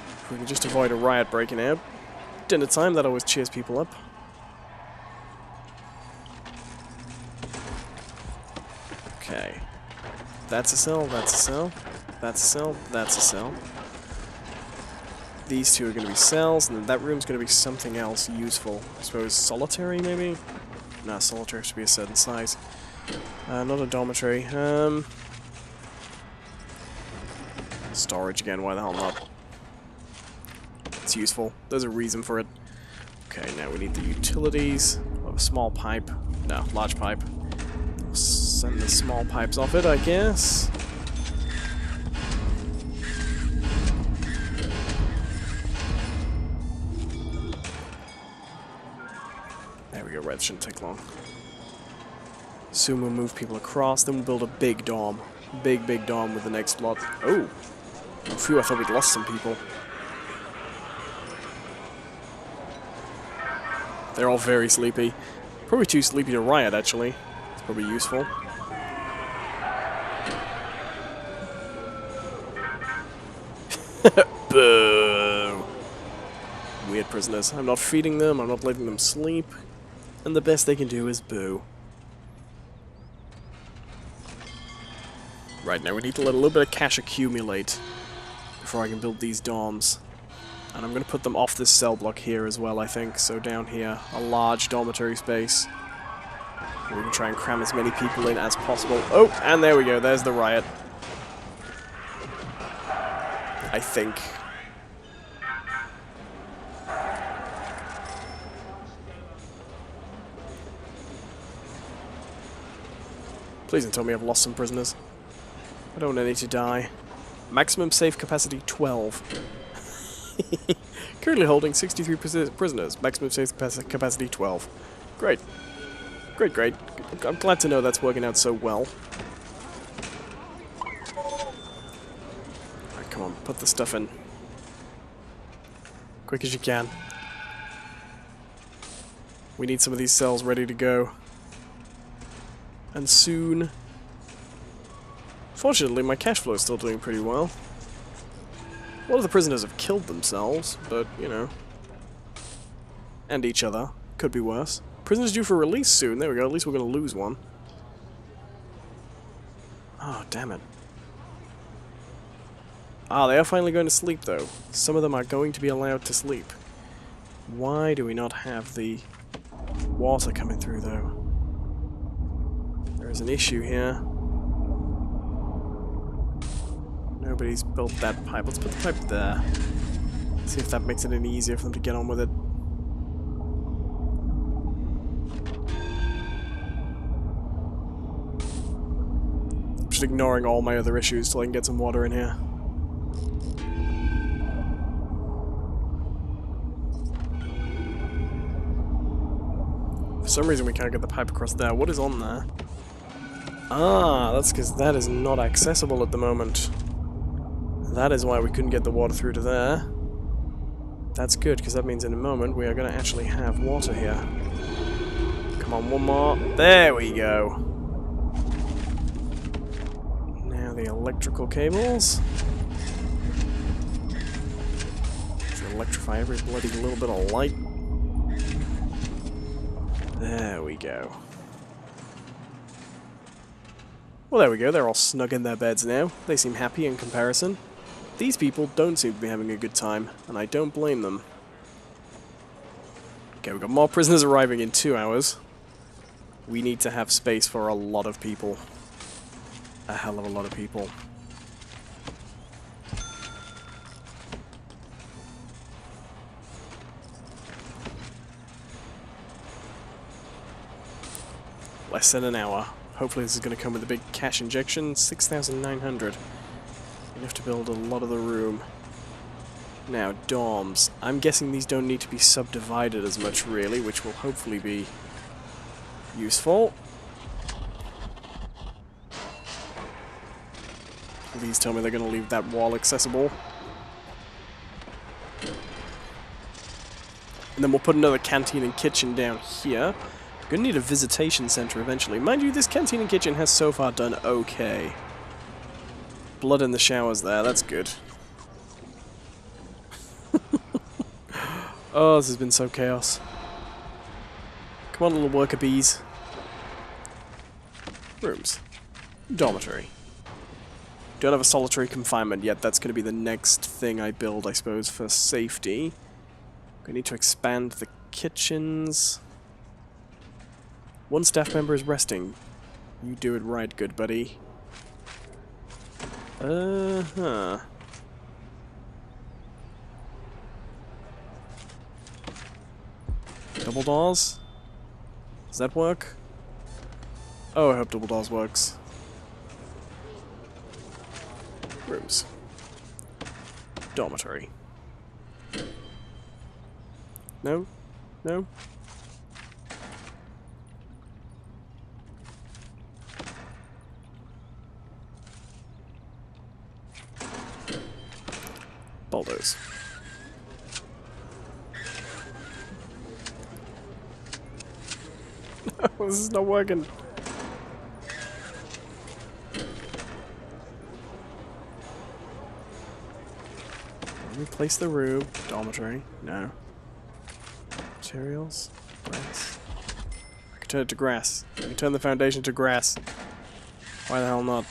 If we can just avoid a riot breaking out. Dinner time, that always cheers people up. Okay. That's a cell, that's a cell, that's a cell, that's a cell. These two are going to be cells, and then that room's going to be something else useful. I suppose solitary, maybe? Nah, solitary should be a certain size. Not a dormitory. Storage again, why the hell not? It's useful. There's a reason for it. Okay, now we need the utilities. We'll have a small pipe. No, large pipe. We'll send the small pipes off it, I guess. There we go, right, shouldn't take long. Soon we'll move people across, then we'll build a big dorm. Big dorm with the next lot. Oh! Oh, phew, I thought we'd lost some people. They're all very sleepy. Probably too sleepy to riot, actually. It's probably useful. Boo! Weird prisoners. I'm not feeding them, I'm not letting them sleep. And the best they can do is boo. Right, now we need to let a little bit of cash accumulate before I can build these dorms. And I'm going to put them off this cell block here as well, I think. So down here, a large dormitory space. We can try and cram as many people in as possible. Oh, and there we go, there's the riot. I think. Please don't tell me I've lost some prisoners. I don't want any to die. Maximum safe capacity 12. Currently holding 63 prisoners. Maximum safe capacity 12. Great. Great. I'm glad to know that's working out so well. Alright, come on, put the stuff in. Quick as you can. We need some of these cells ready to go. And soon. Fortunately, my cash flow is still doing pretty well. A lot of the prisoners have killed themselves, but, you know. And each other. Could be worse. Prisoners due for release soon. There we go. At least we're going to lose one. Oh, damn it. Ah, they are finally going to sleep, though. Some of them are going to be allowed to sleep. Why do we not have the water coming through, though? There's an issue here. Nobody's built that pipe. Let's put the pipe there. See if that makes it any easier for them to get on with it. I'm just ignoring all my other issues till I can get some water in here. For some reason we can't get the pipe across there. What is on there? Ah, that's because that is not accessible at the moment. That is why we couldn't get the water through to there. That's good, because that means in a moment we are going to actually have water here. Come on, one more. There we go. Now the electrical cables. electrify every bloody little bit of light. There we go. Well, there we go. They're all snug in their beds now. They seem happy in comparison. These people don't seem to be having a good time, and I don't blame them. Okay, we've got more prisoners arriving in 2 hours. We need to have space for a lot of people. A hell of a lot of people. Less than an hour. Hopefully this is going to come with a big cash injection. 6,900. Enough to build a lot of the room. Now, dorms. I'm guessing these don't need to be subdivided as much, really, which will hopefully be useful. Please tell me they're going to leave that wall accessible. And then we'll put another canteen and kitchen down here. We're going to need a visitation center eventually. Mind you, this canteen and kitchen has so far done okay. Blood in the showers there, that's good. Oh, this has been so chaos. Come on, little worker bees. Rooms. Dormitory. Don't have a solitary confinement yet. That's going to be the next thing I build, I suppose, for safety. We need to expand the kitchens. 1 staff member is resting. You do it right, good buddy. Uh-huh. Double doors? Does that work? Oh, I hope double doors works. Rooms. Dormitory. No? No? Bulldoze. No, this is not working. Replace the room. Dormitory. No. Materials. Grass. I can turn it to grass. I can turn the foundation to grass. Why the hell not?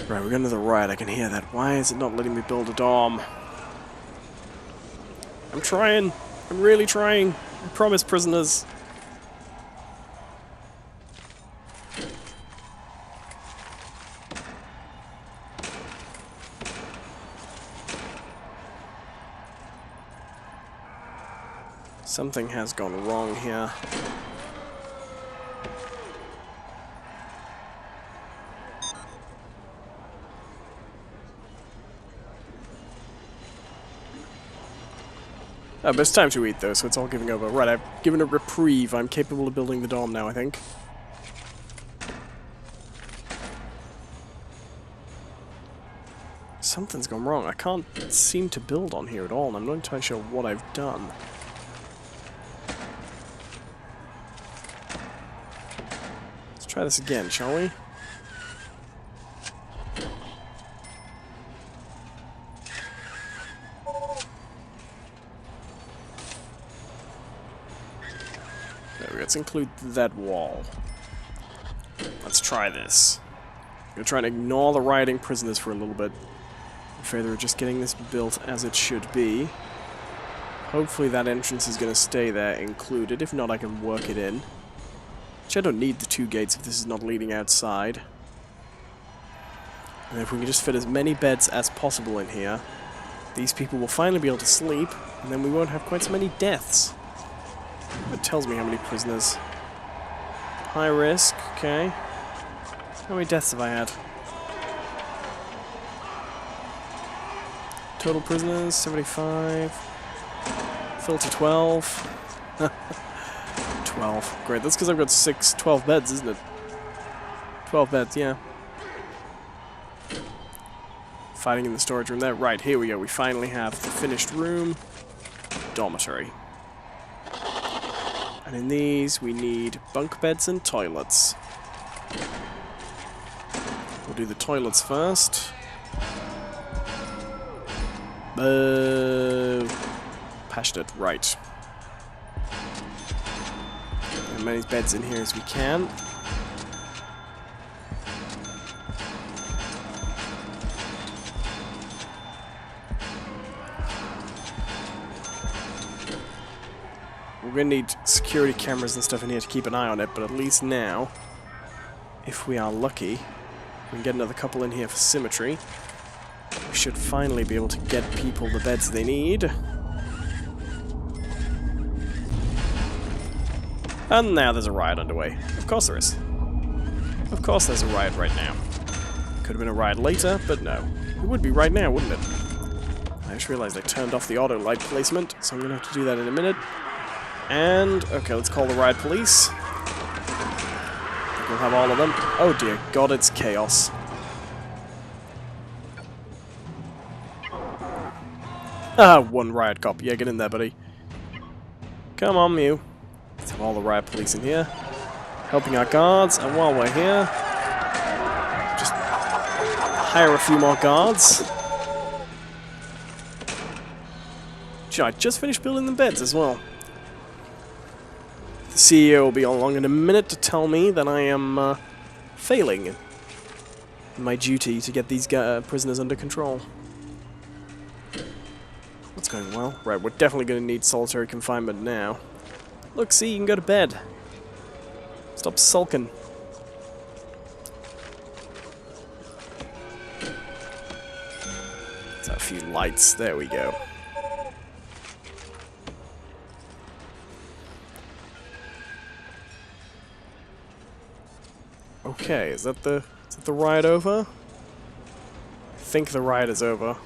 Right, we're going to the riot. I can hear that. Why is it not letting me build a dorm? I'm trying. I'm really trying. I promise, prisoners. Something has gone wrong here. Oh, but it's time to eat though, so it's all giving over. Right, I've given a reprieve. I'm capable of building the dorm now, I think. Something's gone wrong. I can't seem to build on here at all, and I'm not entirely sure what I've done. Let's try this again, shall we? There we go. Let's include that wall. Let's try this. I'm going to try and ignore the rioting prisoners for a little bit. I'm afraid they're just getting this built as it should be. Hopefully that entrance is going to stay there included. If not, I can work it in. Which I don't need the 2 gates if this is not leading outside. And if we can just fit as many beds as possible in here, these people will finally be able to sleep, and then we won't have quite so many deaths. It tells me how many prisoners. High risk, okay. How many deaths have I had? Total prisoners, 75. Filter 12. 12. Great, that's because I've got 12 beds, isn't it? 12 beds, yeah. Fighting in the storage room there. Right, here we go. We finally have the finished room. Dormitory. And in these, we need bunk beds and toilets. We'll do the toilets first. Boo! Patched it, right. As many beds in here as we can. We're gonna need security cameras and stuff in here to keep an eye on it, but at least now, if we are lucky, we can get another couple in here for symmetry. We should finally be able to get people the beds they need. And now there's a riot underway. Of course there is. Of course there's a riot right now. Could have been a riot later, but no. It would be right now, wouldn't it? I just realized I turned off the auto light placement, so I'm going to have to do that in a minute. And, okay, let's call the riot police. I think we'll have all of them. Oh dear God, it's chaos. Ah, one riot cop. Yeah, get in there, buddy. Come on, Mew. Let's have all the riot police in here. Helping our guards, and while we're here, just hire a few more guards. Gee, I just finished building the beds as well. The CEO will be along in a minute to tell me that I am failing in my duty to get these prisoners under control. What's going well? Right, we're definitely going to need solitary confinement now. Look, see, you can go to bed. Stop sulking. Let's have a few lights. There we go. Okay, is that the riot over? I think the riot is over.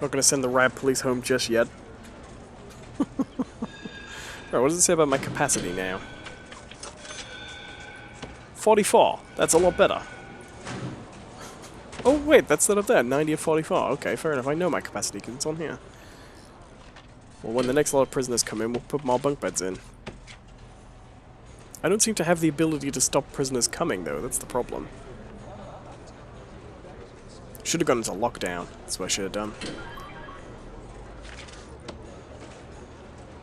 Not going to send the riot police home just yet. Right, what does it say about my capacity now? 44. That's a lot better. Oh, wait, that's that up there. 90 of 44. Okay, fair enough. I know my capacity because it's on here. Well, when the next lot of prisoners come in, we'll put more bunk beds in. I don't seem to have the ability to stop prisoners coming, though. That's the problem. Should have gone into lockdown. That's what I should have done.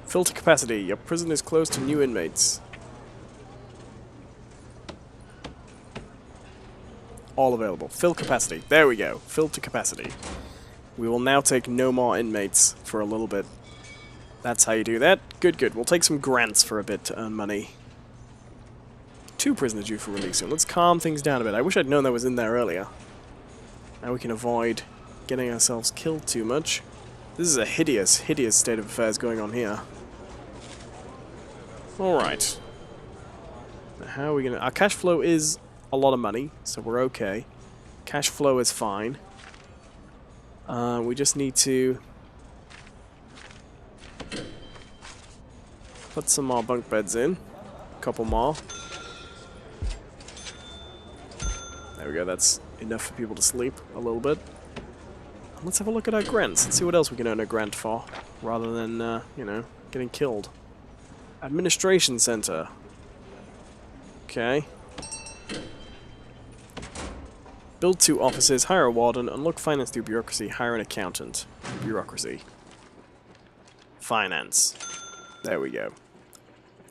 Filter capacity. Your prison is closed to new inmates. All available. Fill capacity. There we go. Fill to capacity. We will now take no more inmates for a little bit. That's how you do that. Good, good. We'll take some grants for a bit to earn money. 2 prisoners due for release soon. Let's calm things down a bit. I wish I'd known that was in there earlier. Now we can avoid getting ourselves killed too much. This is a hideous, hideous state of affairs going on here. Alright. How are we gonna... Our cash flow is a lot of money, so we're okay. Cash flow is fine. We just need to... put some more bunk beds in. A couple more. There we go, that's enough for people to sleep a little bit. Let's have a look at our grants and see what else we can earn a grant for, rather than, you know, getting killed. Administration Center. Okay. Build 2 offices, hire a warden, unlock finance through bureaucracy, hire an accountant. Bureaucracy. Finance. There we go.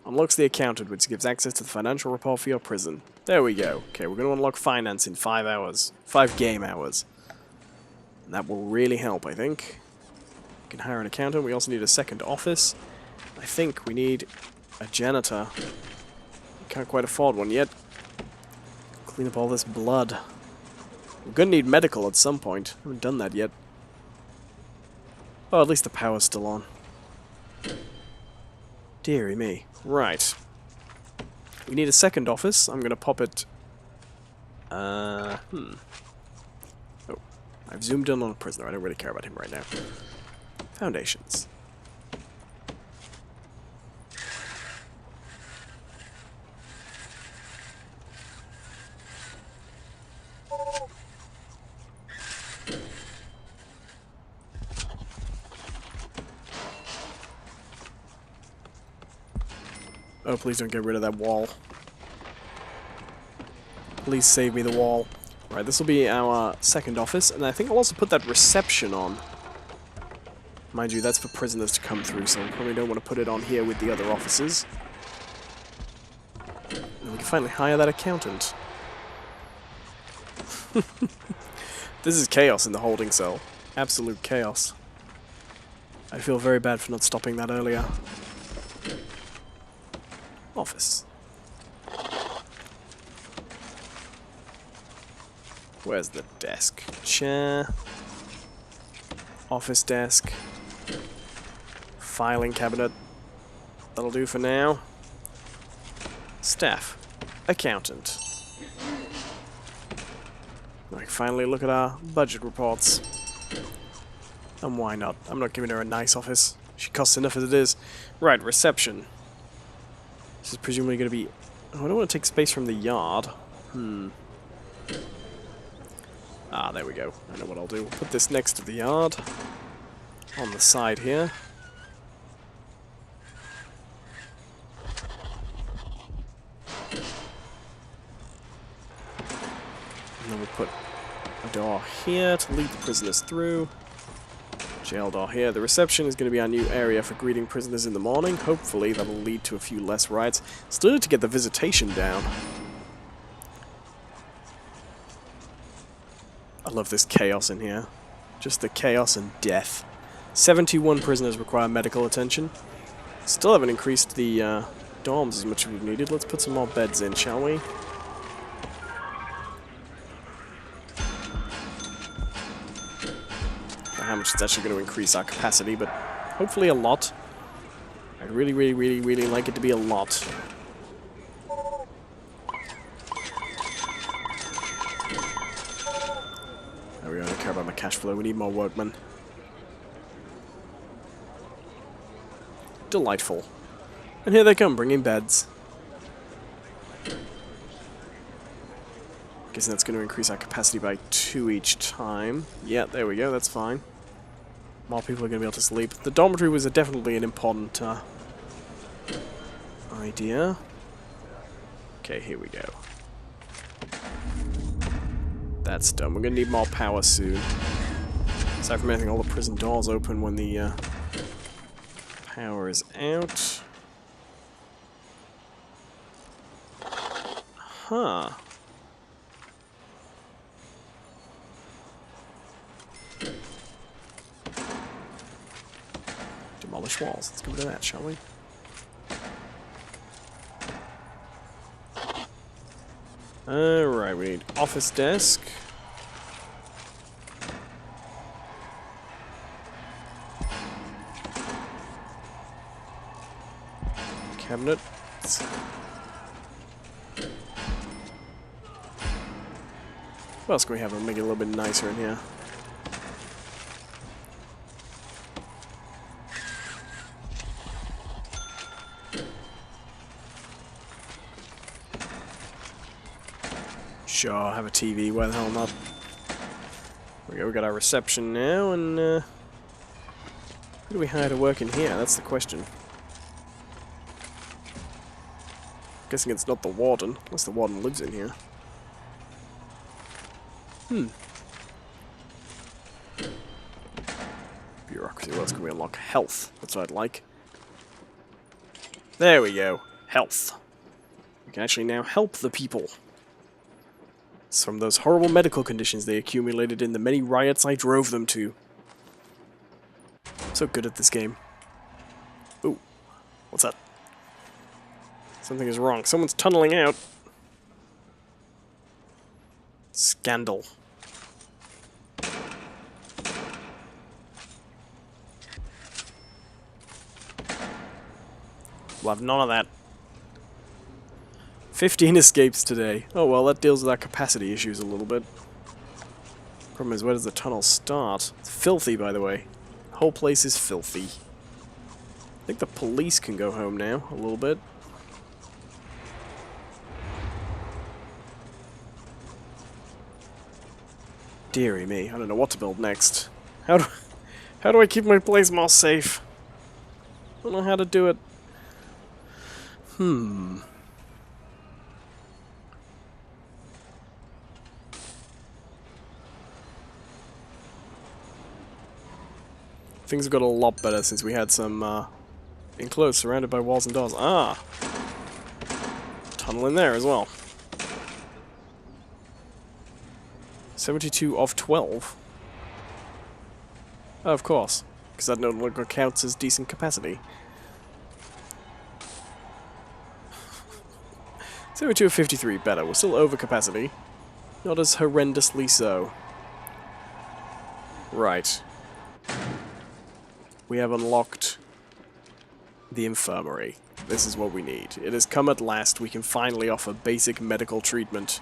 Unlocks the accountant, which gives access to the financial report for your prison. There we go. Okay, we're going to unlock finance in 5 hours. 5 game hours. And that will really help, I think. We can hire an accountant. We also need a second office. I think we need a janitor. Can't quite afford one yet. Clean up all this blood. We're going to need medical at some point. Haven't done that yet. Oh, at least the power's still on. Deary me. Right. We need a second office. I'm going to pop it... Oh. I've zoomed in on a prisoner. I don't really care about him right now. Foundations. Oh, please don't get rid of that wall. Please save me the wall. Right, this will be our second office, and I think I'll also put that reception on. Mind you, that's for prisoners to come through, so I probably don't want to put it on here with the other offices. And we can finally hire that accountant. This is chaos in the holding cell. Absolute chaos. I feel very bad for not stopping that earlier. Office. Where's the desk? Chair. Office desk. Filing cabinet. That'll do for now. Staff. Accountant. I can finally look at our budget reports. And why not? I'm not giving her a nice office. She costs enough as it is. Right, reception. This is presumably going to be... Oh, I don't want to take space from the yard. Ah, there we go. I know what I'll do. We'll put this next to the yard. On the side here. And then we'll put a door here to lead the prisoners through. Jail door here. The reception is going to be our new area for greeting prisoners in the morning. Hopefully that'll lead to a few less riots. Still need to get the visitation down. I love this chaos in here. Just the chaos and death. 71 prisoners require medical attention. Still haven't increased the dorms as much as we've needed. Let's put some more beds in, shall we? How much it's actually going to increase our capacity, but hopefully a lot. I'd really, really, really, really like it to be a lot. There we go, I don't care about my cash flow, we need more workmen. Delightful. And here they come, bringing beds. Guessing that's going to increase our capacity by 2 each time. Yeah, there we go, that's fine. More people are going to be able to sleep. The dormitory was definitely an important idea. Okay, here we go. That's done. We're going to need more power soon. Aside from anything, all the prison doors open when the power is out. Huh. Demolish walls. Let's go to that, shall we? Alright, we need office desk. Cabinet. What else can we have to make it a little bit nicer in here? Sure, I'll have a TV, why the hell not? There we got our reception now, and who do we hire to work in here? That's the question. Guessing it's not the warden, unless the warden lives in here. Bureaucracy, what else can we unlock? Health, that's what I'd like. There we go, health. We can actually now help the people. It's from those horrible medical conditions they accumulated in the many riots I drove them to. I'm so good at this game. Ooh, what's that? Something is wrong. Someone's tunneling out. Scandal. We'll have none of that. 15 escapes today. Oh well, that deals with our capacity issues a little bit. Problem is, where does the tunnel start? It's filthy, by the way. The whole place is filthy. I think the police can go home now, a little bit. Deary me, I don't know what to build next. How do I keep my place more safe? I don't know how to do it. Things have got a lot better since we had some enclosed, surrounded by walls and doors. Ah! Tunnel in there as well. 72 of 12. Oh, of course, because that no longer counts as decent capacity. 72 of 53, better. We're still over capacity. Not as horrendously so. Right. We have unlocked the infirmary. This is what we need. It has come at last. We can finally offer basic medical treatment.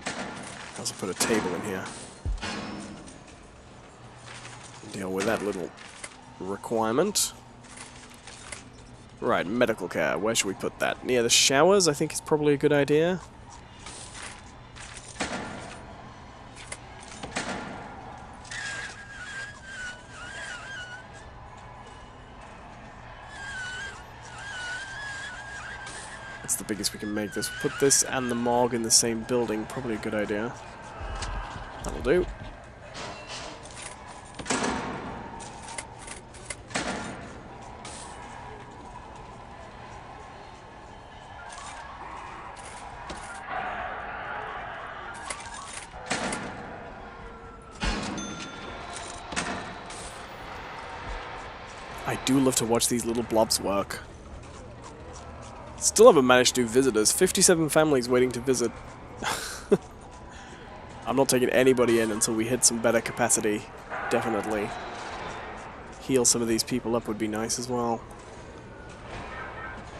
I also put a table in here. Deal with that little requirement. Right, medical care. Where should we put that? Near the showers, I think is probably a good idea. That's the biggest we can make this. Put this and the morgue in the same building. Probably a good idea. That'll do. I do love to watch these little blobs work. Still haven't managed to do visitors. 57 families waiting to visit. I'm not taking anybody in until we hit some better capacity. Definitely. Heal some of these people up would be nice as well.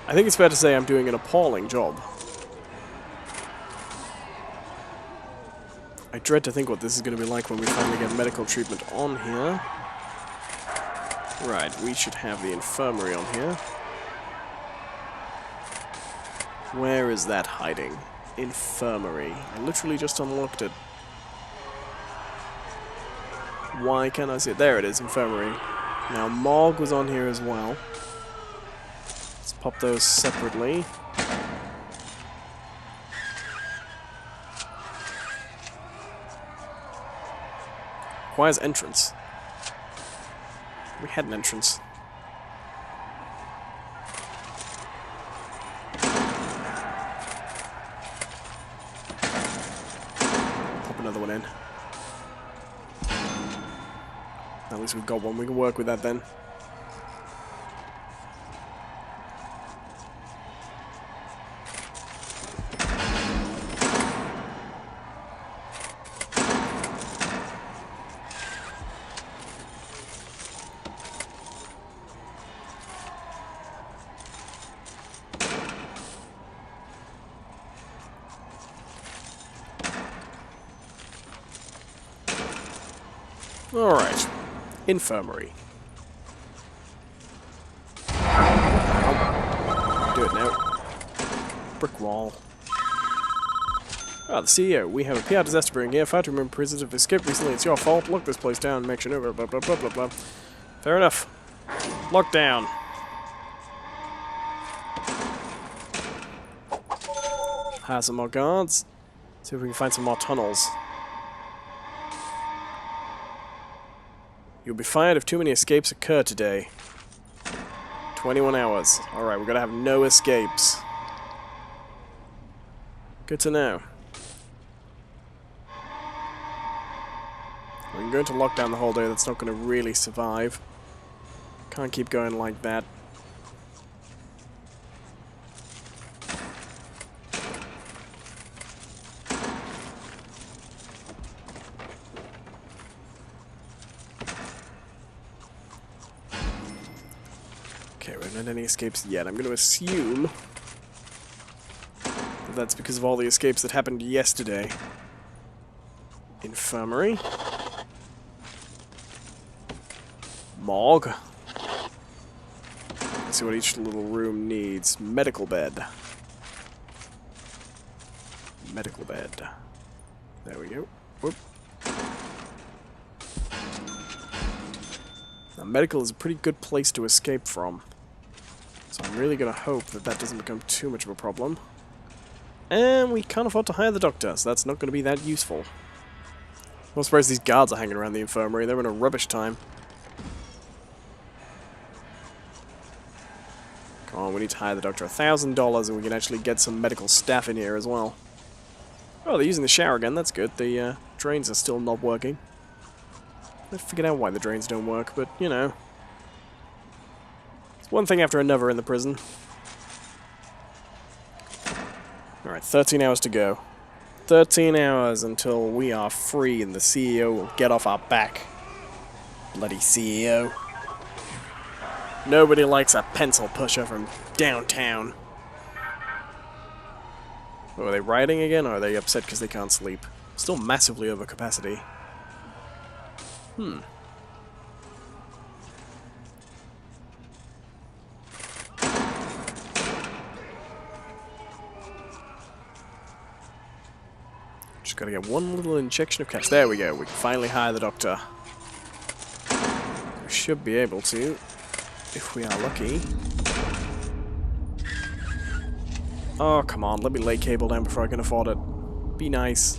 I think it's fair to say I'm doing an appalling job. I dread to think what this is going to be like when we finally get medical treatment on here. Right, we should have the infirmary on here. Where is that hiding? Infirmary. I literally just unlocked it. Why can't I see it? There it is, infirmary. Now, morgue was on here as well. Let's pop those separately. Requires entrance. We had an entrance. Pop another one in. At least we've got one. We can work with that then. Alright. Infirmary. Do it now. Brick wall. Ah, the CEO. We have a PR disaster brewing here. 5 to remember prisoners have escaped recently. It's your fault. Lock this place down. Make sure over. Blah, blah, blah, blah, blah. Fair enough. Lockdown. Hire some more guards. See if we can find some more tunnels. You'll be fired if too many escapes occur today. 21 hours. Alright, we're gonna have no escapes. Good to know. We can go into lockdown the whole day, that's not gonna really survive. Can't keep going like that. Okay, we haven't had any escapes yet. I'm going to assume that that's because of all the escapes that happened yesterday. Infirmary. Morgue. Let's see what each little room needs. Medical bed. Medical bed. There we go. Whoop. Now, medical is a pretty good place to escape from. So I'm really going to hope that that doesn't become too much of a problem. And we can't afford to hire the doctor, so that's not going to be that useful. I'm surprised these guards are hanging around the infirmary. They're in a rubbish time. Come on, we need to hire the doctor. $1,000 and we can actually get some medical staff in here as well. Oh, they're using the shower again. That's good. The drains are still not working. I figured out why the drains don't work, but, you know. It's one thing after another in the prison. Alright, 13 hours to go. 13 hours until we are free and the CEO will get off our back. Bloody CEO. Nobody likes a pencil pusher from downtown. Oh, are they rioting again, or are they upset because they can't sleep? Still massively over capacity. Just gotta get one little injection of cash. There we go. We can finally hire the doctor. We should be able to, if we are lucky. Oh, come on. Let me lay cable down before I can afford it. Be nice.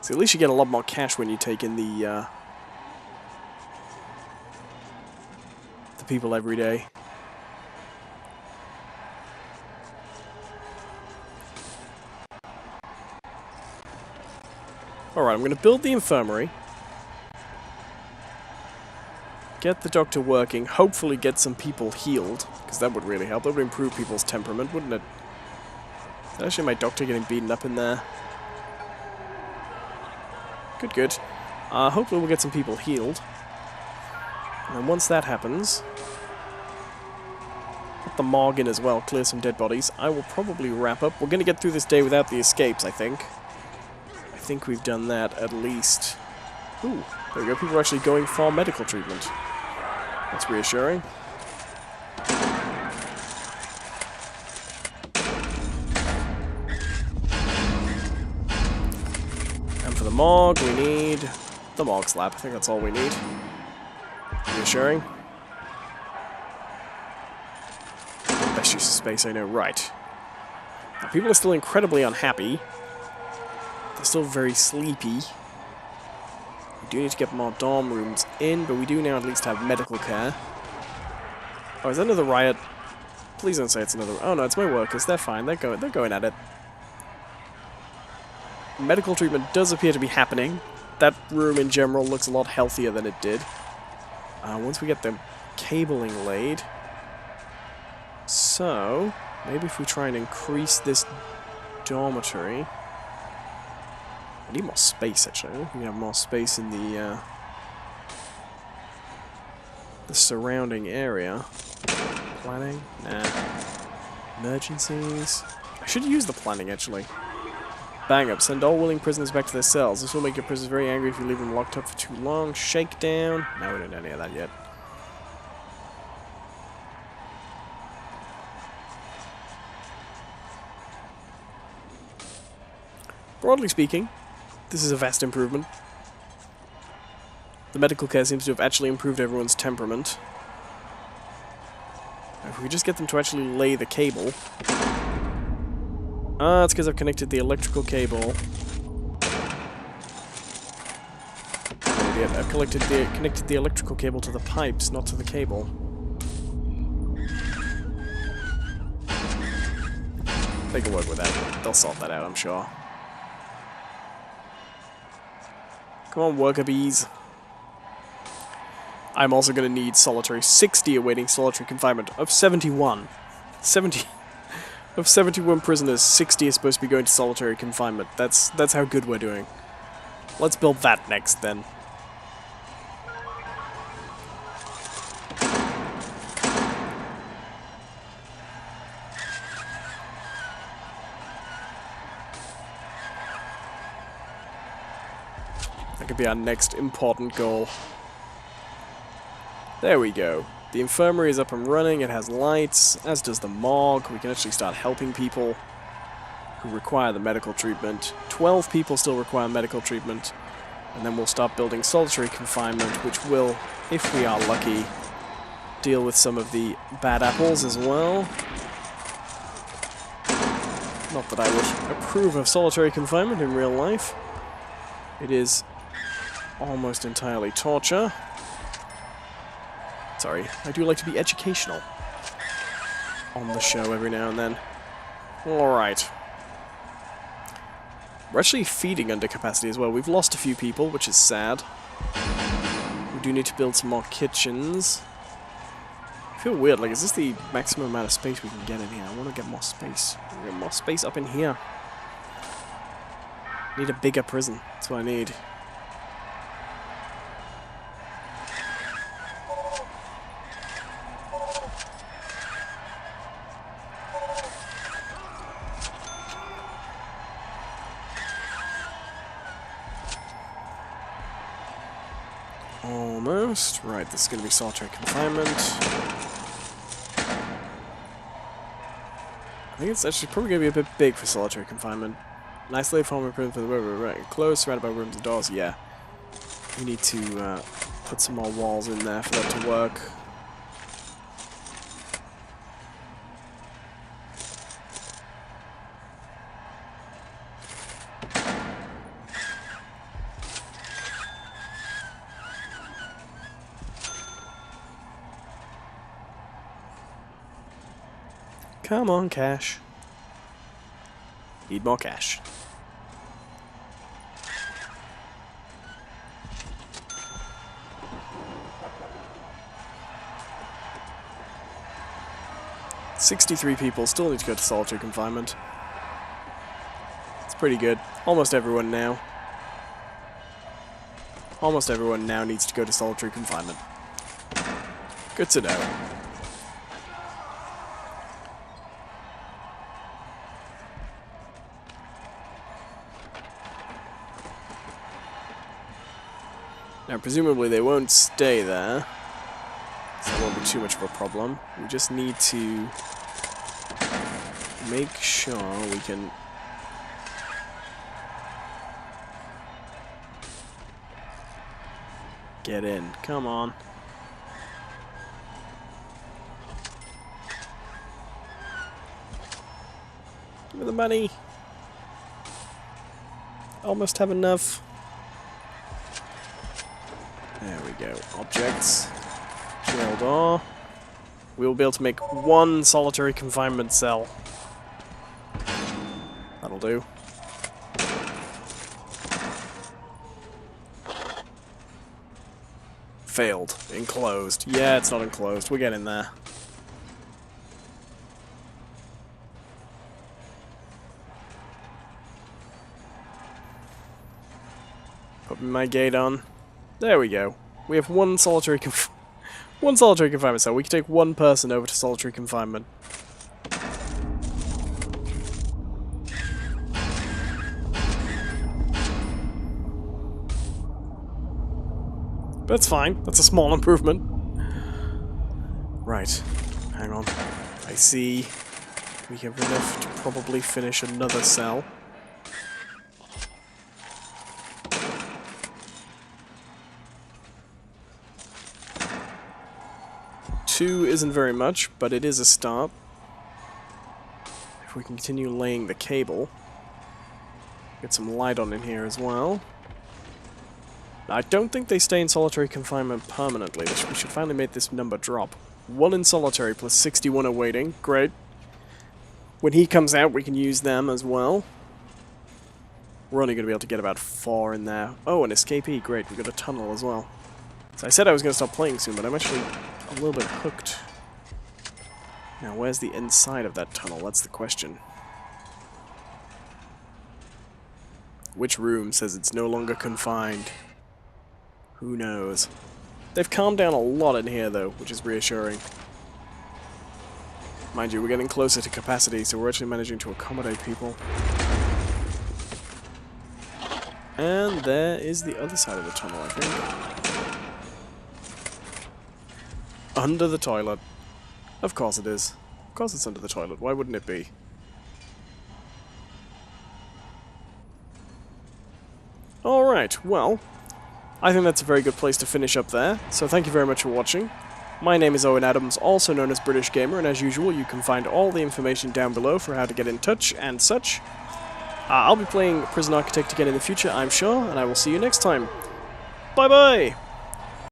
So at least you get a lot more cash when you take in the people every day. Alright, I'm going to build the infirmary. Get the doctor working. Hopefully get some people healed. Because that would really help. That would improve people's temperament, wouldn't it? Is that actually my doctor getting beaten up in there? Good, good. Hopefully we'll get some people healed. And then once that happens... put the morgue in as well, clear some dead bodies. I will probably wrap up. We're going to get through this day without the escapes, I think. I think we've done that at least. Ooh, there we go. People are actually going for medical treatment. That's reassuring. And for the morgue, we need the morgue slab. I think that's all we need. Reassuring. Best use of space, I know. Right. Now, people are still incredibly unhappy. They're still very sleepy. We do need to get more dorm rooms in, but we do now at least have medical care. Oh, is that another riot? Please don't say it's another... Oh no, it's my workers. They're fine. They're going at it. Medical treatment does appear to be happening. That room in general looks a lot healthier than it did. Once we get the cabling laid... So, maybe if we try and increase this dormitory... I need more space, actually. I think we have more space in the surrounding area. Planning? Nah. Emergencies? I should use the planning, actually. Bang up. Send all willing prisoners back to their cells. This will make your prisoners very angry if you leave them locked up for too long. Shakedown? No, we don't do any of that yet. Broadly speaking, this is a vast improvement. The medical care seems to have actually improved everyone's temperament. If we just get them to actually lay the cable... Ah, it's because I've connected the electrical cable. Idiot. I've connected the electrical cable to the pipes, not to the cable. They can work with that. They'll sort that out, I'm sure. Come on, worker bees. I'm also going to need solitary. 60 awaiting solitary confinement of 71. 70 of 71 prisoners, 60 is supposed to be going to solitary confinement. That's how good we're doing. Let's build that next, then. That could be our next important goal. There we go. The infirmary is up and running, it has lights, as does the morgue. We can actually start helping people who require the medical treatment. 12 people still require medical treatment, and then we'll start building solitary confinement, which will, if we are lucky, deal with some of the bad apples as well. Not that I would approve of solitary confinement in real life. It is almost entirely torture. Sorry, I do like to be educational on the show every now and then. Alright. We're actually feeding under capacity as well. We've lost a few people, which is sad. We do need to build some more kitchens. I feel weird, like, is this the maximum amount of space we can get in here? I want to get more space. I want to get more space up in here. Need a bigger prison. That's what I need. Almost. Right, this is going to be solitary confinement. I think it's actually probably going to be a bit big for solitary confinement. An isolated farm prison for the river, right? Closed, surrounded by rooms and doors, yeah. We need to put some more walls in there for that to work. Come on, cash. Need more cash. $63 people still need to go to solitary confinement. It's pretty good. Almost everyone now. Almost everyone now needs to go to solitary confinement. Good to know. Now, presumably they won't stay there, so it won't be too much of a problem. We just need to make sure we can get in. Come on. Give me the money. Almost have enough. There we go. Objects. Jail door. We will be able to make one solitary confinement cell. That'll do. Failed. Enclosed. Yeah, it's not enclosed. We're getting there. Put my gate on. There we go. We have one solitary confinement cell. We can take one person over to solitary confinement. That's fine. That's a small improvement. Right. Hang on. I see we have enough to probably finish another cell. Two isn't very much, but it is a start. If we can continue laying the cable. Get some light on in here as well. I don't think they stay in solitary confinement permanently. We should finally make this number drop. 1 in solitary plus 61 awaiting. Great. When he comes out, we can use them as well. We're only going to be able to get about 4 in there. Oh, an escapee. Great. We've got a tunnel as well. So I said I was going to stop playing soon, but I'm actually a little bit hooked. Now, where's the inside of that tunnel? That's the question. Which room says it's no longer confined? Who knows? They've calmed down a lot in here, though, which is reassuring. Mind you, we're getting closer to capacity, so we're actually managing to accommodate people. And there is the other side of the tunnel, I think. Under the toilet. Of course it is. Of course it's under the toilet. Why wouldn't it be? Alright, well, I think that's a very good place to finish up there. So thank you very much for watching. My name is Owen Adams, also known as British Gamer, and as usual, you can find all the information down below for how to get in touch and such. I'll be playing Prison Architect again in the future, I'm sure, and I will see you next time. Bye-bye!